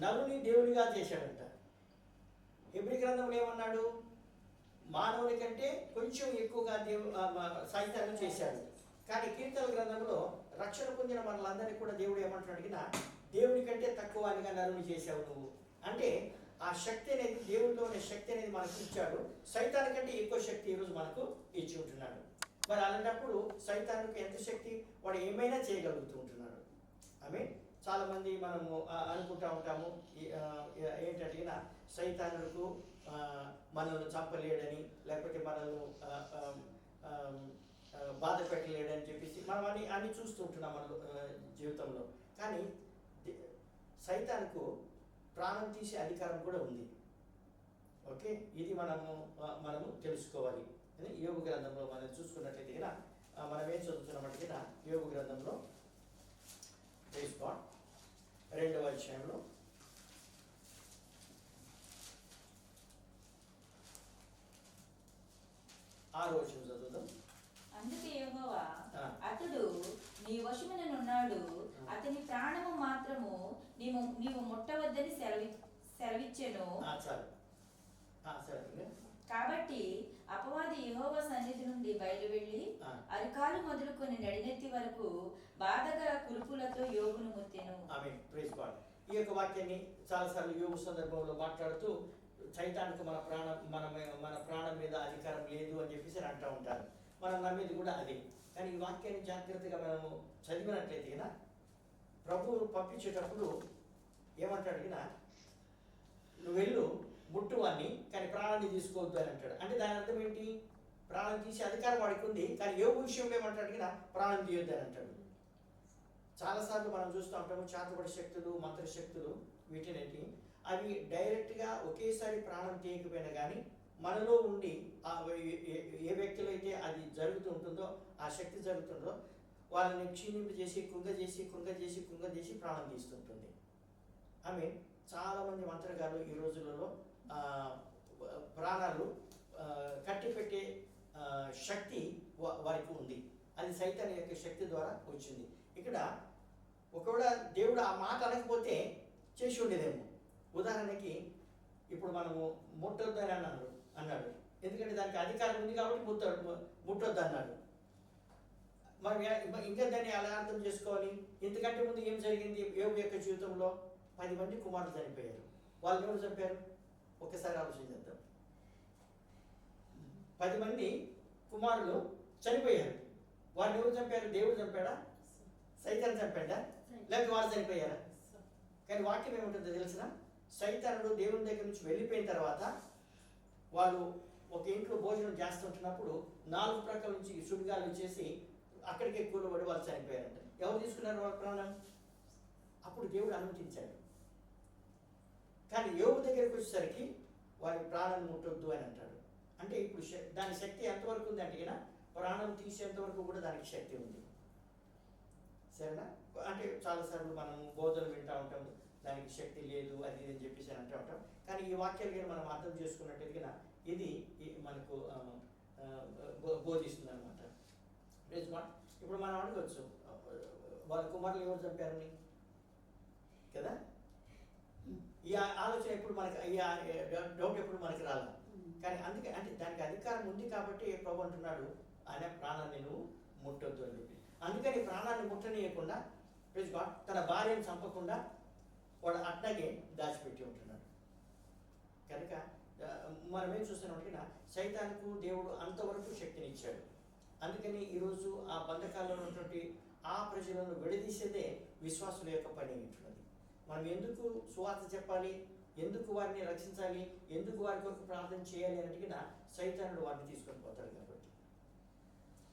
[SPEAKER 4] నరుని దేవునిగా చేశాడంట. హెబ్రీ గ్రంథంలో ఏమన్నాడు, మానవుని కంటే కొంచెం ఎక్కువగా సైతాన్ని చేశాడు. కానీ కీర్తన గ్రంథంలో రక్షణ పొందిన మనలందరినీ కూడా దేవుడు ఏమంటున్నాడు, దేవుని కంటే తక్కువ అనిగా నరుని చేశావు నువ్వు. అంటే ఆ శక్తి అనేది, దేవునిలో ఉన్న శక్తి అనేది మనకు ఇచ్చాడు. సైతాన్ కంటే ఎక్కువ శక్తి ఈరోజు మనకు ఇచ్చి ఉంటున్నాడు. మరి అలాంటప్పుడు సైతానికి ఎంత శక్తి, వాడు ఏమైనా చేయగలుగుతూ ఉంటున్నాడు. ఆమె చాలా మంది మనము అనుకుంటా ఉంటాము ఏంటంటే సైతానులకు మనల్ని చంపలేడని, లేకపోతే మనల్ని బాధ పెట్టలేడని చెప్పేసి మనం అన్ని చూస్తూ ఉంటున్నాం మన జీవితంలో. కానీ సైతానుకు ప్రాణం తీసే అధికారం కూడా ఉంది. ఓకే, ఇది మనము తెలుసుకోవాలి. యోగు గ్రంథంలో మనం చూసుకున్నట్లయితే మనం ఏం చదువుతున్నామంటే యోగు గ్రంథంలో 2వ అధ్యాయంలో 6వ వచనం చదువుదాం.
[SPEAKER 3] అందుకే యెహోవా అతడు నీ వశముననున్నాడు, అతని ప్రాణము మాత్రము నీవు ముట్టవద్దని సెలవిచ్చెను. కాబట్టి అపవాది యెహోవా సన్నిధి నుండి బయలువెళ్ళి అరికాలు మొదలుకొని నడినెత్తి వరకు బాధగల కురుపులతో యోగును ముత్తెను.
[SPEAKER 4] ఆమేన్. Praise God. ఈ యొక్క వాక్యాన్ని చాలాసార్లు యోగు సందర్భంలో మాట్లాడుతూ సైతానికి మన ప్రాణం మీద అధికారం లేదు అని చెప్పేసి అంటూ ఉంటారు. మనం నమ్మేది కూడా అది. కానీ ఈ వాక్యాన్ని జాగ్రత్తగా మనము చదివినట్లయితే ప్రభువు పంపించేటప్పుడు ఏమంటాడు, నువ్వు వెళ్ళు ముట్టువాన్ని, కానీ ప్రాణాన్ని తీసుకోవద్దు అని అంటాడు. అంటే దాని అర్థం ఏంటి, ప్రాణం తీసే అధికారం వాడికి ఉంది, కానీ ఏ విషయంలో ఏమంటాడు ప్రాణం తీయొద్దు అని అంటాడు. చాలాసార్లు మనం చూస్తూ ఉంటాము చేతబడి శక్తులు, మంత్రశక్తులు, వీటినేంటి అవి డైరెక్ట్గా ఒకేసారి ప్రాణం తీయకపోయినా కానీ మనలో ఉండి ఏ వ్యక్తిలో అయితే అది జరుగుతూ ఉంటుందో, ఆ శక్తి జరుగుతుందో వాళ్ళని క్షీణింపజేసి కృంగజేసి ప్రాణం తీస్తుంటుంది. ఆమె చాలామంది మంత్రగాళ్ళు ఈ రోజులలో ప్రాణాలు కట్టిపెట్టే శక్తి వారికి ఉంది. అది సైతాన్ యొక్క శక్తి ద్వారా వచ్చింది. ఇక్కడ ఒకవేళ దేవుడు ఆ మాట అనకపోతే చేసి ఉండేదేమో. ఉదాహరణకి ఇప్పుడు మనము ముట్టొద్దని అన్నాడు, ఎందుకంటే దానికి అధికారం ఉంది కాబట్టి ముట్టొద్దు అన్నాడు. మనం ఇంకా దాన్ని ఎలా అర్థం చేసుకోవాలి? ఇంతకంటే ముందు ఏం జరిగింది యోబు యొక్క జీవితంలో? 10 మంది కుమారులు చనిపోయారు. వాళ్ళు ఎవరు చంపారు? ఒక్కసారి ఆలోచన చేద్దాం. 10 మంది కుమారులు చనిపోయారు. వాళ్ళు ఎవరు చంపారు? దేవుడు చంపాడా? సైతాన్ చంపాడా? లేకపోతే వాళ్ళు చనిపోయారా? కానీ వాక్యం ఏముంటుందో తెలిసిన, సైతానుడు దేవుని దగ్గర నుంచి వెళ్ళిపోయిన తర్వాత వాళ్ళు ఒక ఇంట్లో భోజనం చేస్తుంటున్నప్పుడు 4 ప్రక్కల నుంచి సుడిగాలు వచ్చేసి అక్కడికే కూలబడి వాళ్ళు చనిపోయారంట. ఎవరు తీసుకున్నారు వాళ్ళ ప్రాణం? అప్పుడు దేవుడు అనుమతించాడు. కానీ యోబు దగ్గరికి వచ్చేసరికి వారి ప్రాణం ముట్టొద్దు అని అంటాడు. అంటే ఇప్పుడు దాని శక్తి ఎంతవరకు ఉంది అంటే ప్రాణం తీసేంత వరకు కూడా దానికి శక్తి ఉంది. సరేనా? అంటే చాలాసార్లు మనం బోధలు వింటూ ఉంటాం, దానికి శక్తి లేదు అది అని చెప్పేసి అంటూ ఉంటాం. కానీ ఈ వాక్యాలు కానీ మనం అర్థం చేసుకున్నట్టుగా ఇది మనకు బోధిస్తుంది అనమాట. ఇప్పుడు మనం అడగచ్చు, వాళ్ళ కుమారులు ఎవరు చంపారని కదా? ఈ ఆలోచన ఎప్పుడు మనకి, ఈ డౌట్ ఎప్పుడు మనకి రాల. కానీ అందుకే అంటే దానికి అధికారం ఉంది కాబట్టి ప్రభు అంటున్నాడు ఆయన ప్రాణాన్ని నువ్వు ముట్టొద్దు అని చెప్పి. అందుకని ప్రాణాన్ని ముట్టనీయకుండా తన భార్యను చంపకుండా వాడు అట్లాగే దాచిపెట్టి ఉంటున్నాడు. కనుక మనం ఏం చూస్తున్నాం, సైతానికి దేవుడు అంతవరకు శక్తిని ఇచ్చాడు. అందుకని ఈరోజు ఆ బంధకాల్లో ఉన్నటువంటి ఆ ప్రజలను విడదీసేదే విశ్వాసుల యొక్క పని ఉంటున్నది. మనం ఎందుకు సువార్త చెప్పాలి, ఎందుకు వారిని రక్షించాలి, ఎందుకు వారి కొరకు ప్రార్థన చేయాలి అన్నట్టుగా సైతానుడు వారిని తీసుకొని పోతాడు కాబట్టి.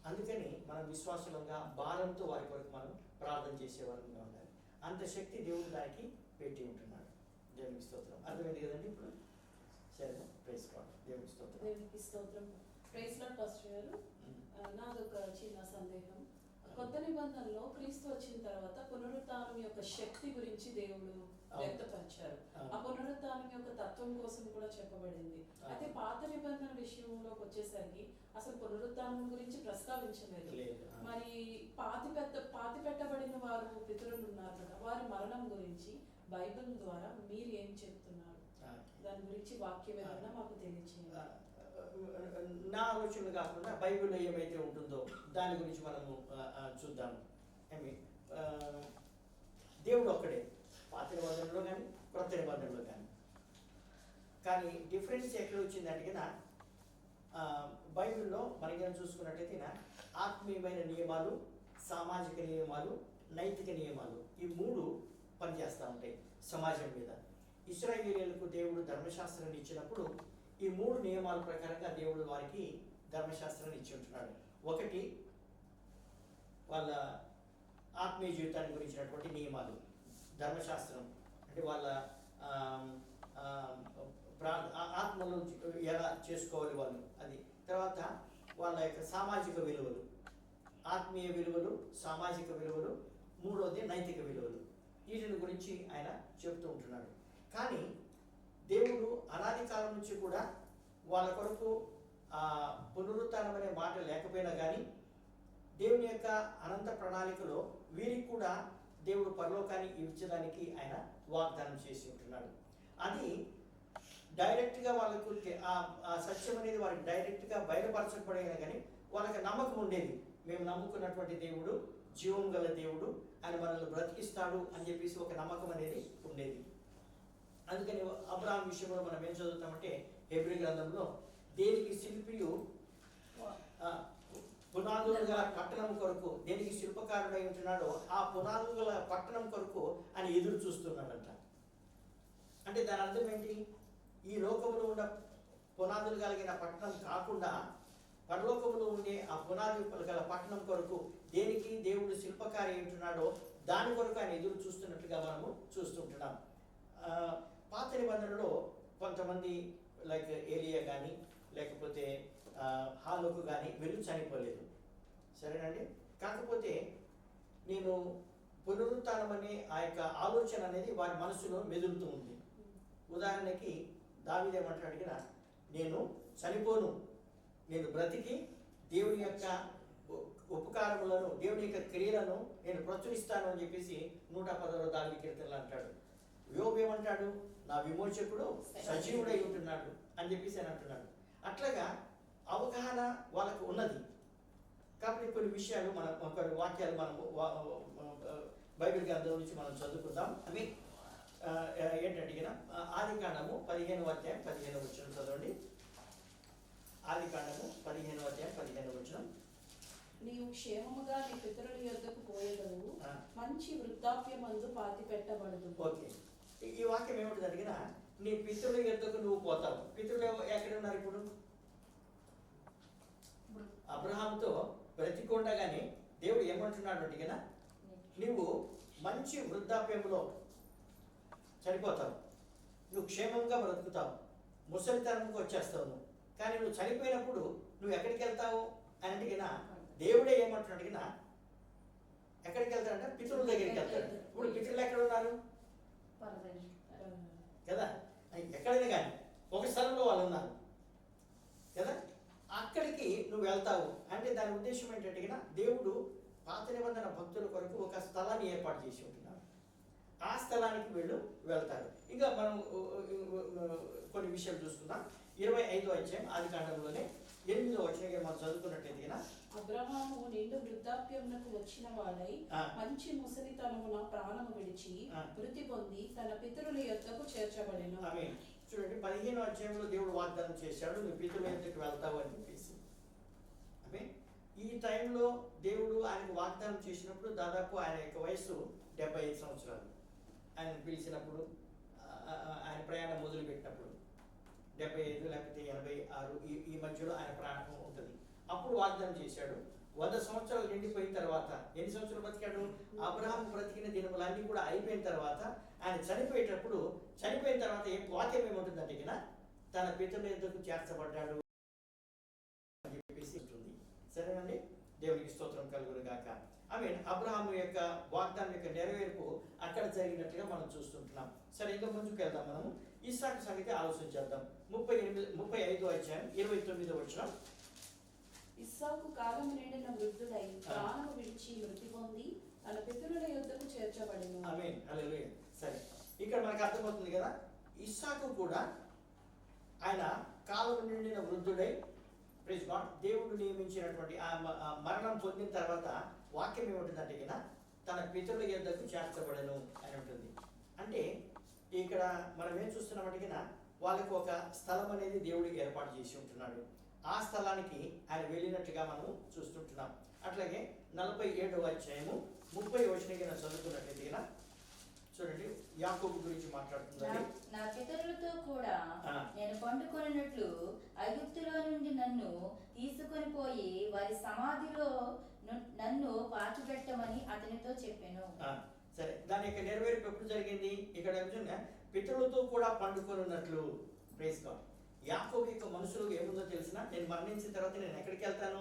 [SPEAKER 4] అందుకని మనం విశ్వాసులంగా భారంతో వారి కొరకు మనం ప్రార్థన చేసేవారంగా ఉండాలి. అంత శక్తి దేవుడు దానికి పెట్టి ఉంటున్నాడు. దేవునికి స్తోత్రం. అర్థమైంది కదండి ఇప్పుడు? సరే, ప్రైజ్ గాడ్. దేవునికి స్తోత్రం.
[SPEAKER 2] దేవునికి స్తోత్రం. ప్రైజ్ లార్డ్ పాస్టర్ గారు, నాదొక చిన్న సందేహం. కొత్త నిబంధనలో క్రీస్తు వచ్చిన తర్వాత పునరుత్థానం యొక్క శక్తి గురించి దేవుడు వ్యక్తపరిచారు. ఆ పునరుత్థానం యొక్క తత్వం కోసం కూడా చెప్పబడింది. అయితే పాత నిబంధన విషయంలోకి వచ్చేసరికి అసలు పునరుత్థానం గురించి ప్రస్తావించలేదు. మరి పాతి పెట్టబడిన వారు పితరులు ఉన్నారు కదా, వారి మరణం గురించి బైబిల్ ద్వారా మీరు ఏం చెప్తున్నారు? దాని గురించి వాక్యం ఏమైనా మాకు తెలియచేయండి.
[SPEAKER 4] నా ఆలోచనలు కాకుండా బైబిల్లో ఏమైతే ఉంటుందో దాని గురించి మనము చూద్దాము. దేవుడు ఒక్కడే, పాత నిబంధనలో కానీ క్రొత్త నిబంధనలో కానీ డిఫరెన్స్ ఎక్కడ వచ్చిందంటే బైబిల్లో మనకేం చూసుకున్నట్టయితే ఆత్మీయమైన నియమాలు, సామాజిక నియమాలు, నైతిక నియమాలు, ఈ 3 పనిచేస్తూ ఉంటాయి సమాజం మీద. ఇశ్రాయేలీయులకు దేవుడు ధర్మశాస్త్రాన్ని ఇచ్చినప్పుడు ఈ 3 నియమాల ప్రకారంగా దేవుడు వారికి ధర్మశాస్త్రాన్ని ఇచ్చి ఉంటున్నాడు. ఒకటి వాళ్ళ ఆత్మీయ జీవితాన్ని గురించినటువంటి నియమాలు, ధర్మశాస్త్రం అంటే వాళ్ళ ఆత్మలో ఎలా చేసుకోవాలి వాళ్ళు, అది. తర్వాత వాళ్ళ యొక్క సామాజిక విలువలు, ఆత్మీయ విలువలు, సామాజిక విలువలు, 3వది నైతిక విలువలు. వీటిని గురించి ఆయన చెబుతూ ఉంటున్నాడు. కానీ దేవుడు అనాది కాలం నుంచి కూడా వాళ్ళ కొరకు పునరుత్థానం అనే మాట లేకపోయినా కానీ దేవుని యొక్క అనంత ప్రణాళికలో వీరికి కూడా దేవుడు పరలోకాన్ని ఇవ్వడానికి ఆయన వాగ్దానం చేసి ఉంటున్నాడు. అది డైరెక్ట్గా వాళ్ళకు ఆ సత్యం అనేది వారికి డైరెక్ట్గా బయలుపరచకపోయినా కానీ వాళ్ళకి నమ్మకం ఉండేది. మేము నమ్ముకున్నటువంటి దేవుడు జీవం గల దేవుడు, ఆయన మనల్ని బ్రతికిస్తాడు అని చెప్పేసి ఒక నమ్మకం అనేది ఉండేది. అందుకని అబ్రహాం విషయంలో మనం ఏం చదువుతామంటే హెబ్రీ గ్రంథంలో దేనికి శిల్పియు పునాదులు గల పట్టణం కొరకు, దేనికి శిల్పకారుడై ఉంటున్నాడో ఆ పునాదులు గల పట్టణం కొరకు అని ఎదురు చూస్తున్నాడంట. అంటే దాని అర్థం ఏంటి? ఈ లోకంలో ఉన్న పునాదులు కలిగిన పట్టణం కాకుండా పరలోకంలో ఉండే ఆ పునాది గల పట్టణం కొరకు దేనికి దేవుడు శిల్పకారి ఉంటున్నాడో దాని కొరకు ఆయన ఎదురు చూస్తున్నట్లుగా మనము చూస్తుంటున్నాం. పాత నిబంధనలో కొంతమంది లైక్ ఏలియా కానీ లేకపోతే హాలోకు కానీ వెళ్ళి చనిపోలేదు, సరేనండి. కాకపోతే నేను పునరుత్థానం అనే ఆ యొక్క ఆలోచన అనేది వారి మనసులో మెదులుతూ ఉంది. ఉదాహరణకి దావీదు ఏమంటాడు కదా, నేను చనిపోను, నేను బ్రతికి దేవుని యొక్క ఉపకారములను, దేవుని యొక్క క్రియలను నేను ప్రచురిస్తాను అని చెప్పేసి 116 దావీదు కీర్తనలు అంటాడు. యోబు ఏమంటాడు? నా విమోచకుడు సజీవుడై ఉంటున్నాడు అని చెప్పేసి అని అంటున్నాడు. అట్లాగా అవగాహన వాళ్ళకు ఉన్నది. కాబట్టి కొన్ని విషయాలు కొన్ని వాక్యాలు మనము బైబిల్ గ్రంథం నుంచి మనం చదువుకుందాం. అవి ఏంటంటే ఆదికాండము 15వ అధ్యాయం 15వ వచనం చదవండి. ఆదికాండము 15వ అధ్యాయం 15వ వచనం.
[SPEAKER 2] నీవు క్షేమముగా నీ పితరుల యొద్దకు పోయేదవు, మంచి వృద్ధాప్యమందు పాతి పెట్టబడదు.
[SPEAKER 4] ఓకే, ఈ వాక్యం ఏమిటి జరిగిన నీ పితరుల యొద్దకు నువ్వు పోతావు. పితరులు ఎక్కడ ఉన్నారు ఇప్పుడు? అబ్రహాముతో బ్రతికొండగానే దేవుడు ఏమంటున్నాడు అంటే కదా, నువ్వు మంచి వృద్ధాప్యంలో చనిపోతావు, నువ్వు క్షేమంగా బ్రతుకుతావు, ముసలితనంకి వచ్చేస్తావు నువ్వు. కానీ నువ్వు చనిపోయినప్పుడు నువ్వు ఎక్కడికి వెళ్తావు అని అడిగినా దేవుడే ఏమంటున్నాడు అడిగినా ఎక్కడికి వెళ్తాడంటే పితరుల దగ్గరికి వెళ్తాడు. ఇప్పుడు పితరులు ఎక్కడ ఉన్నారు కదా? ఎక్కడైనా కానీ ఒక స్థలంలో వాళ్ళు ఉన్నారు కదా, అక్కడికి నువ్వు వెళ్తావు అంటే దాని ఉద్దేశం ఏంటంటే దేవుడు పాత నిబంధన భక్తుల కొరకు ఒక స్థలాన్ని ఏర్పాటు చేసి ఉంటున్నాడు. ఆ స్థలానికి వెళ్తారు. ఇంకా మనం కొన్ని విషయాలు చూసుకుందాం. 25వ అధ్యాయం ఆదికాండంలోనే 8వ వచనం మనం చదువుకున్నట్లయితే
[SPEAKER 2] అబ్రహాము నిండు వృద్ధాప్యమునకు వచ్చిన వాడై మంచి ముసలితనమున ప్రాణము విడిచి మృతి పొంది తన పితరుల యొద్దకు చేర్చబడెను.
[SPEAKER 4] చూడండి, 15వ అధ్యాయంలో దేవుడు వాగ్దానం చేశాడు, నువ్వు పితరుల యొద్దకు వెళ్తావు అని చెప్పేసి. ఈ టైంలో దేవుడు ఆయనకు వాగ్దానం చేసినప్పుడు దాదాపు ఆయన యొక్క వయసు 75 సంవత్సరాలు. ఆయన పిలిచినప్పుడు ఆయన ప్రయాణం మొదలుపెట్టినప్పుడు 75 లేకపోతే 86 ఈ మధ్యలో ఆయన ప్రాణం ఉంటుంది. అప్పుడు వాగ్దానం చేశాడు. 100 సంవత్సరాలు నిండిపోయిన తర్వాత ఎన్ని సంవత్సరాలు బ్రతికాడు? అబ్రహాం బ్రతికిన దినములన్నీ కూడా అయిపోయిన తర్వాత ఆయన చనిపోయిన తర్వాత వాక్యం ఏముంటుందంటే కదా, తన పితరుల యొద్దకు చేర్చబడ్డాడు అని చెప్పేసి ఉంటుంది. సరేనండి, దేవునికి స్తోత్రం కలుగును గాక. అబ్రహాము యొక్క వాగ్దానం యొక్క నెరవేర్పు అక్కడ జరిగినట్లుగా మనం చూస్తుంటున్నాం. సరే, ఇంకా ముందుకు వెళ్దాం. మనము ఇస్సాకు సంగతి ఆలోచించేద్దాం. 35వ అధ్యాయం 29వ వచనం.
[SPEAKER 2] ఇస్సాకు కాలము నిండిన వృద్ధుడై ప్రాణము విడిచి మృతి పొంది తన పితరుల యొద్దకు చేర్చబడెను.
[SPEAKER 4] ఆమేన్, హల్లెలూయా. సరే, ఇక్కడ మనకు అర్థమవుతుంది కదా, ఇస్సాకు కూడా ఆయన కాలము నిండిన వృద్ధుడై, ప్రైజ్ గాడ్, దేవుడు నియమించినటువంటి ఆ మరణం పొందిన తర్వాత వాక్యం ఏముంటుందంటే కదా, తన పితరుల యొద్దకు చేర్చబడను అని ఉంటుంది. అంటే ఇక్కడ మనం ఏం చూస్తున్నామంటే కదా, వాళ్ళకు ఒక స్థలం అనేది దేవుడు ఏర్పాటు చేసి ఉంటున్నాడు. ఆ స్థలానికి ఆయన వెళ్ళినట్టుగా మనం చూస్తుంటున్నాం. అట్లాగే 47వ అధ్యాయము 30వ వచనం చదువుకున్నట్లయితే కదా, చూడండి, యాకోబు గురించి మాట్లాడుతుంది.
[SPEAKER 3] నా పితరులతో కూడా నేను పండుకొనినట్లు ఐగుప్తులో నుండి నన్ను తీసుకొని పోయి వారి సమాధిలో నన్ను పాతిపెట్టమని అతనితో చెప్పాను.
[SPEAKER 4] సరే, దాని యొక్క నెరవేర్పు ఎప్పుడు జరిగింది? ఇక్కడ పితరులతో కూడా పండుకొనున్నట్లు. Praise God. యాకోబు యొక్క మనసులో ఏముందో తెలిసిన, నేను మరణించిన తర్వాత నేను ఎక్కడికి వెళ్తాను?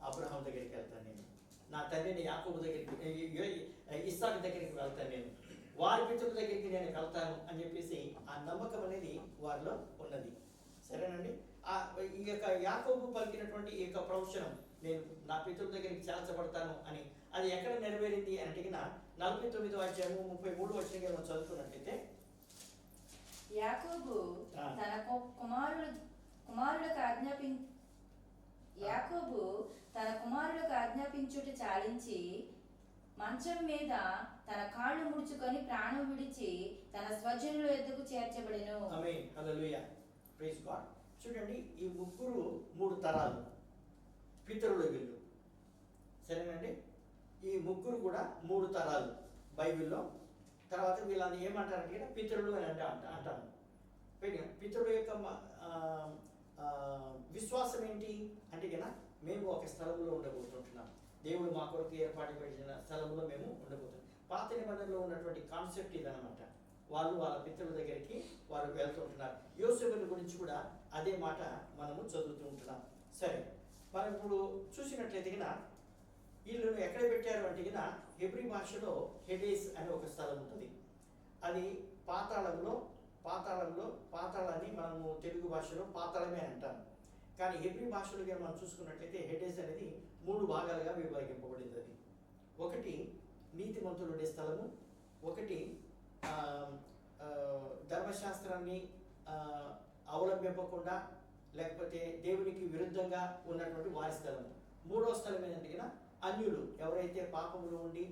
[SPEAKER 4] అబ్రహాం దగ్గరికి వెళ్తాను, నేను నా తండ్రిని యాకోబు దగ్గరికి, ఇస్సాకు దగ్గరికి వెళ్తాను, నేను వారి పితరుల దగ్గరికి నేను వెళ్తాను అని చెప్పేసి ఆ నమ్మకం అనేది వారిలో ఉన్నది. సరేనండి, ఈ యొక్క యాకోబు పలికినటువంటి ఈ యొక్క ప్రవచనం, నేను నా పితరుల దగ్గరికి చేర్చబడతాను అని, అది ఎక్కడ నెరవేరింది అని అడిగిన 49వ అధ్యాయము 33వ వచనం మనం చదువుకున్నట్లయితే,
[SPEAKER 3] యాకోబు తన కుమారులకు ఆజ్ఞాపించుట చాలించి మంచం మీద తన కాళ్ళు ముడుచుకొని ప్రాణం విడిచి తన స్వజనుల యొద్దకు చేర్చబడెను.
[SPEAKER 4] ఆమేన్, హల్లెలూయా, ప్రైజ్ గాడ్. చూడండి, ఈ ముగ్గురు 3 తరాలు పితరుల వీళ్ళు. సరేనండి, ఈ ముగ్గురు కూడా 3 తరాలు బైబిల్లో. తర్వాత వీళ్ళని ఏమంటారంటే పితరులు అని అంటాను. పితరుల యొక్క విశ్వాసం ఏంటి అంటే కదా, మేము ఒక స్థలంలో ఉండబోతుంటున్నాం, దేవుడు మా కొరకు ఏర్పాటు పెట్టిన స్థలంలో మేము ఉండబోతున్నాం. పాత నిబంధనలో ఉన్నటువంటి కాన్సెప్ట్ ఇదనమాట. వాళ్ళు వాళ్ళ పితరుల దగ్గరికి వారు వెళ్తుంటున్నారు. యోసేపుని గురించి కూడా అదే మాట మనము చదువుతూ ఉంటున్నాం. సరే, మనం ఇప్పుడు చూసినట్లయితే కదా, వీళ్ళను ఎక్కడ పెట్టారు అంటే కదా, హెబ్రీ భాషలో హెడేస్ అనే ఒక స్థలం ఉంటుంది. అది పాతాళాన్ని మనము తెలుగు భాషలో పాతాళమే అంటాం. కానీ హెబ్రీ భాషలో మనం చూసుకున్నట్లయితే హెడేస్ అనేది 3 భాగాలుగా విభాగింపబడింది. అది ఒకటి నీతిమంతులు ఉండే స్థలము, ఒకటి ధర్మశాస్త్రాన్ని అవలంబింపకుండా లేకపోతే దేవునికి విరుద్ధంగా ఉన్నటువంటి వారి స్థలము. 3వ స్థలం ఏంటంటే అన్యులు ఎవరైతే పాపములు ఉండి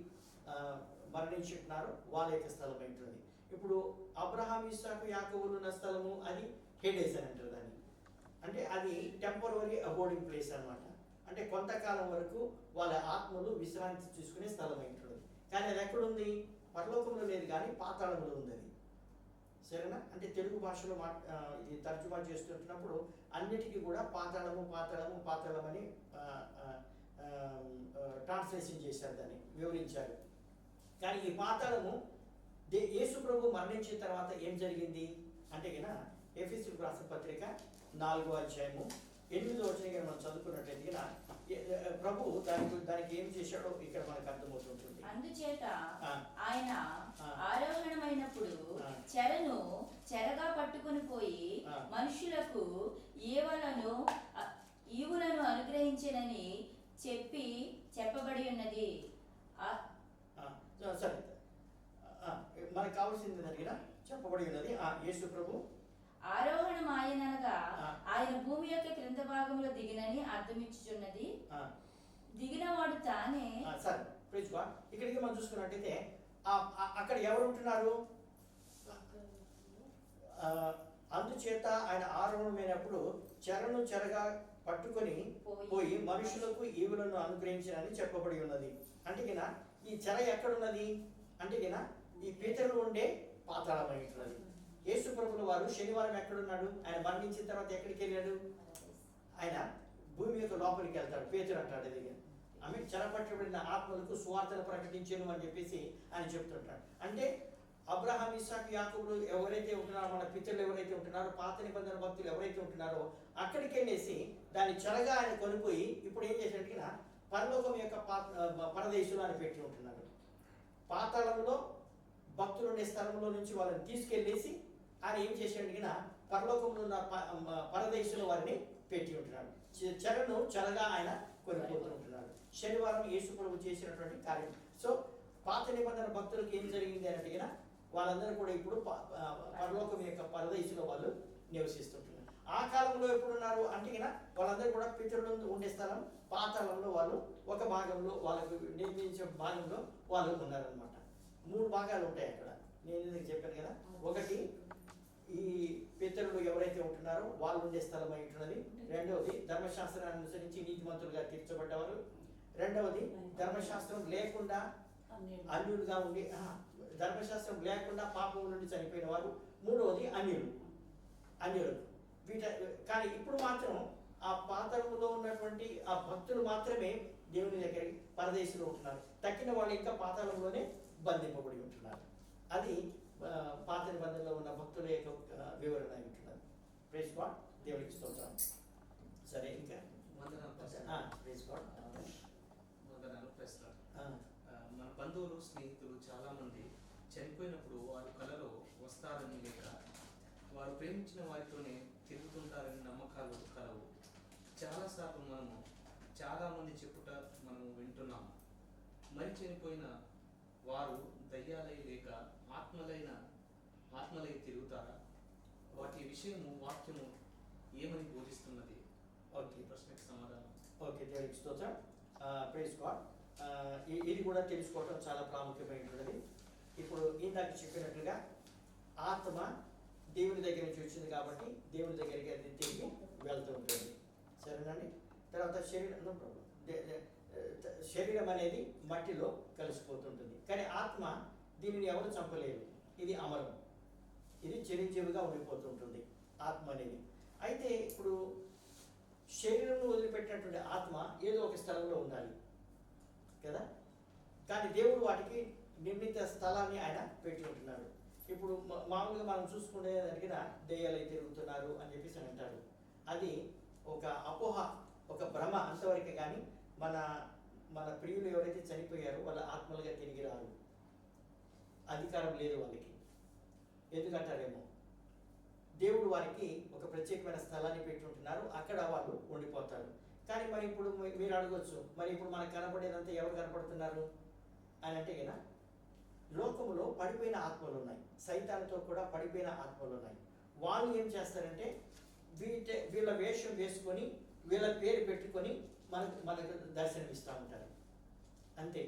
[SPEAKER 4] మరణించుంటున్నారో వాళ్ళైతే స్థలం ఉంటుంది. ఇప్పుడు అబ్రహాం, ఇస్సాకు, యాకోబులు ఉన్న స్థలము అది హేడేస్ అని అంటారు దాన్ని. అంటే అది టెంపరరీ అబోర్డింగ్ ప్లేస్ అనమాట. అంటే కొంతకాలం వరకు వాళ్ళ ఆత్మలు విశ్రాంతి తీసుకునే స్థలం ఉంటుంది. కానీ అది ఎక్కడుంది? పరలోకంలో లేదు, కానీ పాతాళంలో ఉంది అది. సరేనా? అంటే తెలుగు భాషలో ఇది తర్జుమా చేస్తుంటున్నప్పుడు అన్నిటికీ కూడా పాతాళము పాతాళము పాతాళం అని ట్రాన్స్లేషన్ చేశారు, దాన్ని వివరించారు. కానీ ఈ పాతాళము యేసు ప్రభు మరణించిన తర్వాత ఏం జరిగింది అంటే ఎఫెసీయులకు రాసిన పత్రిక 4వ అధ్యాయము 8వ వచనం మనం చదువుకున్నట్లయితే ప్రభు దానికి ఏం చేశాడో ఇక్కడ మనకు అర్థమవుతుంటుంది.
[SPEAKER 3] అందుచేత ఆయన ఆరోహణమైనప్పుడు చెరగా పట్టుకుని పోయి మనుషులకు ఈవులను అనుగ్రహించనని చెప్పబడి ఉన్నది.
[SPEAKER 4] సరే, మనకు కావాల్సింది జరిగిన చెప్పబడి ఉన్నది. యేసు ప్రభు
[SPEAKER 3] ఆరోహణం ఆయనగా ఆయన భూమి యొక్క క్రింద భాగంలో దిగినని అర్థమిచ్చుచున్నది. దిగినవాడు తానే.
[SPEAKER 4] సరే, ప్రైజ్ గాడ్. ఇక్కడికి మనం చూసుకున్నట్టయితే అక్కడ ఎవరు ఉంటున్నారు? అందుచేత ఆయన ఆరోహణమైనప్పుడు చెరగా పట్టుకొని పోయి మనుషులకు ఈవులను అనుగ్రహించాలని చెప్పబడి ఉన్నది. అంటే ఈ చెర ఎక్కడున్నది అంటే ఈ పీతరులు ఉండే పాతాళమై ఉంటున్నది. యేసు ప్రభువుల వారు శనివారం ఎక్కడున్నాడు? ఆయన మరణించిన తర్వాత ఎక్కడికి వెళ్ళాడు? ఆయన భూమి యొక్క లోపలికి వెళ్తాడు. పేతురు అంటాడు అది. ఆమె చెరపట్టబడిన ఆత్మలకు సువార్తను ప్రకటించాను అని చెప్పేసి ఆయన చెప్తుంటాడు. అంటే అబ్రహాం, ఇస్సాకు, యాకోబులు ఎవరైతే ఉంటున్నారో, మన పితరులు ఎవరైతే ఉంటున్నారో, పాత నిబంధన భక్తులు ఎవరైతే ఉంటున్నారో అక్కడికి వెళ్ళేసి దాన్ని చెరగా ఆయన కొనిపోయి ఇప్పుడు ఏం చేసినట్టు పరలోకం యొక్క పరదేశులు అని పెట్టి ఉంటున్నాడు. పాతాళంలో భక్తులు ఉండే స్థలంలో నుంచి వాళ్ళని తీసుకెళ్ళేసి ఆయన ఏం చేసినట్టుగా పరలోకంలో ఉన్న పరదేశుల వారిని పెట్టి ఉంటున్నాడు. చెరగా ఆయన కొనిపోతూ ఉంటున్నాడు. శనివారం యేసు ప్రభు చేసినటువంటి కార్యం. సో పాత నిబంధన భక్తులకు ఏం జరిగింది అంటే వాళ్ళందరూ కూడా ఇప్పుడు పరలోకం యొక్క పరదేశులో వాళ్ళు నివసిస్తుంటున్నారు. ఆ కాలంలో ఎప్పుడున్నారు అంటే వాళ్ళందరూ కూడా పితరులు ఉండే స్థలం పాతాళంలో వాళ్ళు ఒక భాగంలో వాళ్ళకు నిర్మించే భాగంలో వాళ్ళు ఉన్నారనమాట. 3 భాగాలు ఉంటాయి అక్కడ. నేను ఎందుకు చెప్పాను కదా, ఒకటి ఈ పితరులు ఎవరైతే ఉంటున్నారో వాళ్ళు ఉండే స్థలం అయి ఉంటున్నది. రెండవది ధర్మశాస్త్రాన్ని అనుసరించి నీతిమంతులుగా తీర్చబడ్డవారు. రెండవది ధర్మశాస్త్రం లేకుండా అన్యులుగా ఉండి ధర్మశాస్త్రం లేకుండా పాపం నుండి చనిపోయిన వారు. మూడవది అన్యులు. కానీ ఇప్పుడు మాత్రం ఆ పాతాళంలో ఉన్నటువంటి ఆ భక్తులు మాత్రమే దేవుని దగ్గర పరదేశంలో ఉంటున్నారు. తక్కిన వాళ్ళు ఇంకా పాతాళంలోనే బంధింపబడి ఉంటున్నారు. అది పాత నిబంధనలో ఉన్న భక్తుల యొక్క వివరణ అయి ఉంటున్నది. ప్రైజ్ గాడ్, దేవునికి స్తోత్రం. సరే, ఇంకా ప్రైజ్ గాడ్.
[SPEAKER 6] మన బంధువులు, స్నేహితులు చాలా మంది చనిపోయినప్పుడు వారి కలలో వస్తారని లేక వారు ప్రేమించిన వారితోనే తిరుగుతుంటారని నమ్మకాలు కలవు. చాలాసార్లు మనము చాలామంది చెప్పుట మనము వింటున్నాము. మరి చనిపోయిన వారు దయ్యాలై లేక ఆత్మలై తిరుగుతారా? వాటి విషయము వాక్యము ఏమని బోధిస్తున్నది? ఓకే, ప్రశ్నకి సమాధానం.
[SPEAKER 4] ఓకే, దేవునికి స్తోత్రం. Praise God. ఇది కూడా తెలుసుకోవటం చాలా ప్రాముఖ్యమైనది. ఇప్పుడు ఇందాక చెప్పినట్లుగా ఆత్మ దేవుని దగ్గర నుంచి వచ్చింది కాబట్టి దేవుని దగ్గరికి అది తిరిగి వెళ్తూ ఉంటుంది. సరేనండి. తర్వాత శరీరం అనేది మట్టిలో కలిసిపోతుంటుంది. కానీ ఆత్మ దీనిని ఎవరు చంపలేరు. ఇది అమరం, ఇది చిరంజీవిగా ఉండిపోతుంటుంది ఆత్మ అనేది. అయితే ఇప్పుడు శరీరంలో వదిలిపెట్టినటువంటి ఆత్మ ఏదో ఒక స్థలంలో ఉండాలి కదా. కానీ దేవుడు వాటికి నిర్ణీత స్థలాన్ని ఆయన పెట్టి ఉంటున్నాడు. ఇప్పుడు మామూలుగా మనం చూసుకునే దగ్గర దెయ్యాలై తిరుగుతున్నారు అని చెప్పేసి అంటారు. అది ఒక అపోహ, ఒక భ్రమ అంతవరకే. కానీ మన ప్రియులు ఎవరైతే చనిపోయారో వాళ్ళ ఆత్మలుగా తిరిగి రారు. అధికారం లేదు వాళ్ళకి. ఎందుకంటారేమో దేవుడు వారికి ఒక ప్రత్యేకమైన స్థలాన్ని పెట్టి ఉంటున్నారు, అక్కడ వాళ్ళు ఉండిపోతారు. కానీ మరి ఇప్పుడు మీరు అడగొచ్చు, మరి ఇప్పుడు మనకు కనపడేదంతా ఎవరు కనపడుతున్నారు అని అంటే కదా, లోకములో పడిపోయిన ఆత్మలు ఉన్నాయి, సైతాన్తో కూడా పడిపోయిన ఆత్మలు ఉన్నాయి. వాళ్ళు ఏం చేస్తారంటే వీళ్ళ వేషం వేసుకొని వీళ్ళ పేరు పెట్టుకొని మనకు దర్శనమిస్తూ ఉంటారు అంతే.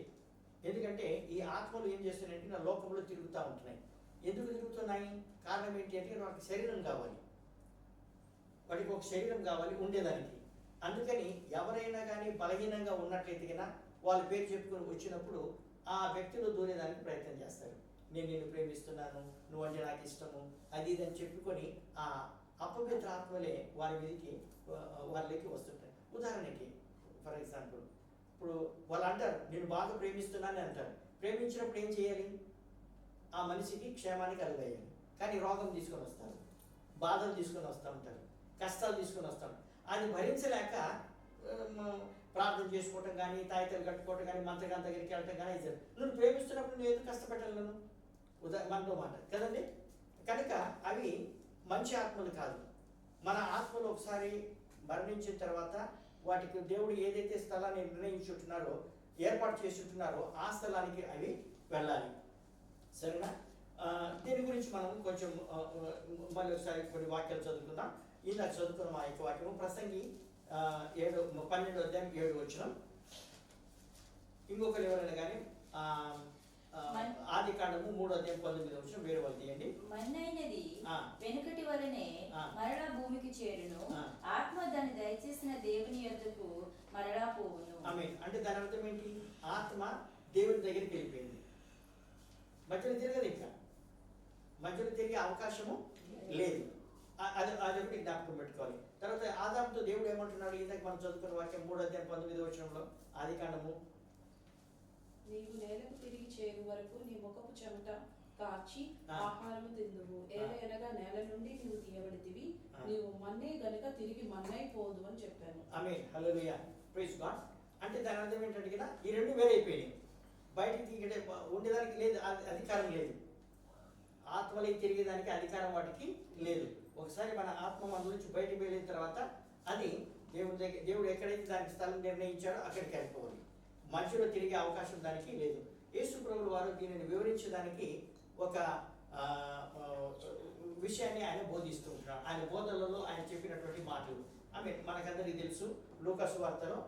[SPEAKER 4] ఎందుకంటే ఈ ఆత్మలు ఏం చేస్తున్నాయంటే నా లోకంలో తిరుగుతూ ఉంటున్నాయి. ఎందుకు తిరుగుతున్నాయి? కారణం ఏంటి అంటే వాటికి శరీరం కావాలి, వాటికి ఒక శరీరం కావాలి ఉండేదానికి. అందుకని ఎవరైనా కానీ బలహీనంగా ఉన్నట్లయితే కన్నా వాళ్ళ పేరు చెప్పుకొని వచ్చినప్పుడు ఆ వ్యక్తులు దూరేదానికి ప్రయత్నం చేస్తారు. నేను నిన్ను ప్రేమిస్తున్నాను, నువ్వు అంటే నాకు ఇష్టము, అది ఇది అని చెప్పుకొని ఆ అపవిత్ర ఆత్మలే వాళ్ళకి వస్తుంటాయి. ఉదాహరణకి ఫర్ ఎగ్జాంపుల్, ఇప్పుడు వాళ్ళు అంటారు నేను బాగా ప్రేమిస్తున్నానని అంటారు. ప్రేమించినప్పుడు ఏం చేయాలి? ఆ మనిషికి క్షేమాన్ని కలుగేయాలి. కానీ రోగం తీసుకొని వస్తారు, బాధలు తీసుకొని వస్తూ ఉంటారు, కష్టాలు తీసుకొని వస్తాం. అది భరించలేక ప్రార్థన చేసుకోవటం కానీ, తాయితలు కట్టుకోవటం కానీ, మంత్రగాని దగ్గరికి వెళ్ళటం కానీ ఇది. నువ్వు ప్రేమిస్తున్నప్పుడు నువ్వు ఎందుకు కష్టపెట్టాలి నన్ను? మనతో మాట కదండి. కనుక అవి మంచి ఆత్మలు కాదు. మన ఆత్మలు ఒకసారి మరణించిన తర్వాత వాటికి దేవుడు ఏదైతే స్థలాన్ని నిర్ణయించుంటున్నారో, ఏర్పాటు చేస్తుంటున్నారో ఆ స్థలానికి అవి వెళ్ళాలి. సరేనా? దీని గురించి మనం కొంచెం మళ్ళీ ఒకసారి కొన్ని వాక్యాలు చదువుకుందాం. ఇందాక చదువుకున్న మా యొక్క వాక్యము ప్రసంగి 12వ అధ్యాయం 7వ వచనం. ఇంకొకరు ఎవరైనా కానీ ఆది కాండము 3వ అధ్యాయం 19వ వచనం వేరే వాళ్ళు తీయండి.
[SPEAKER 3] మన్నైనది వెనుకటి వలనే మరలా భూమికి చేరును, ఆత్మ దాన్ని దయచేసిన దేవుని యొద్దకు మరలా పోవును.
[SPEAKER 4] ఆమేన్. అంటే దాని అర్థం ఏంటి? ఆత్మ దేవుని దగ్గరికి వెళ్ళిపోయింది, మధ్యలో తిరగదు, ఇంకా మధ్యలో తిరిగే అవకాశము లేదు. అదొకటి జ్ఞాపకం పెట్టుకోవాలి. తర్వాత ఆదాముతో దేవుడు ఏమంటున్నాడు? ఇందాక మనం చదువుకున్న వాక్యం 3వ అధ్యాయం 19వ వచనంలో ఆది కాండము,
[SPEAKER 2] నీవు నేలకు తిరిగి చేరు వరకు నీ ముఖపు చెమట కార్చి ఆహారము తిందువు, ఏలయనగా నేల నుండి నీవు తీయబడితివి, నీవు మన్నే గనుక తిరిగి మన్నై పోదు అని చెప్పాను.
[SPEAKER 4] ఆమేన్. హల్లెలూయా, ప్రైజ్ గాడ్. అంటే దాని అర్థం ఏంటంటే కదా, ఈ రెండు వేరే అయిపోయినాయి. బయటికి ఉండేదానికి లేదు, అధికారం లేదు. ఆత్మలకి తిరిగేదానికి అధికారం వాటికి లేదు. ఒకసారి మన ఆత్మ మన నుంచి బయటికి వెళ్ళిన తర్వాత అది దేవుడు ఎక్కడైతే దానికి స్థలం నిర్ణయించాడో అక్కడికి వెళ్ళిపోవాలి. మధ్యలో తిరిగే అవకాశం దానికి లేదు. యేసు ప్రభువు వారు దీనిని వివరించడానికి ఒక విషయాన్ని ఆయన బోధిస్తూ ఉంటున్నాడు. ఆయన బోధనలలో ఆయన చెప్పినటువంటి మాటలు మనకందరికీ తెలుసు. లూకా సువార్తలో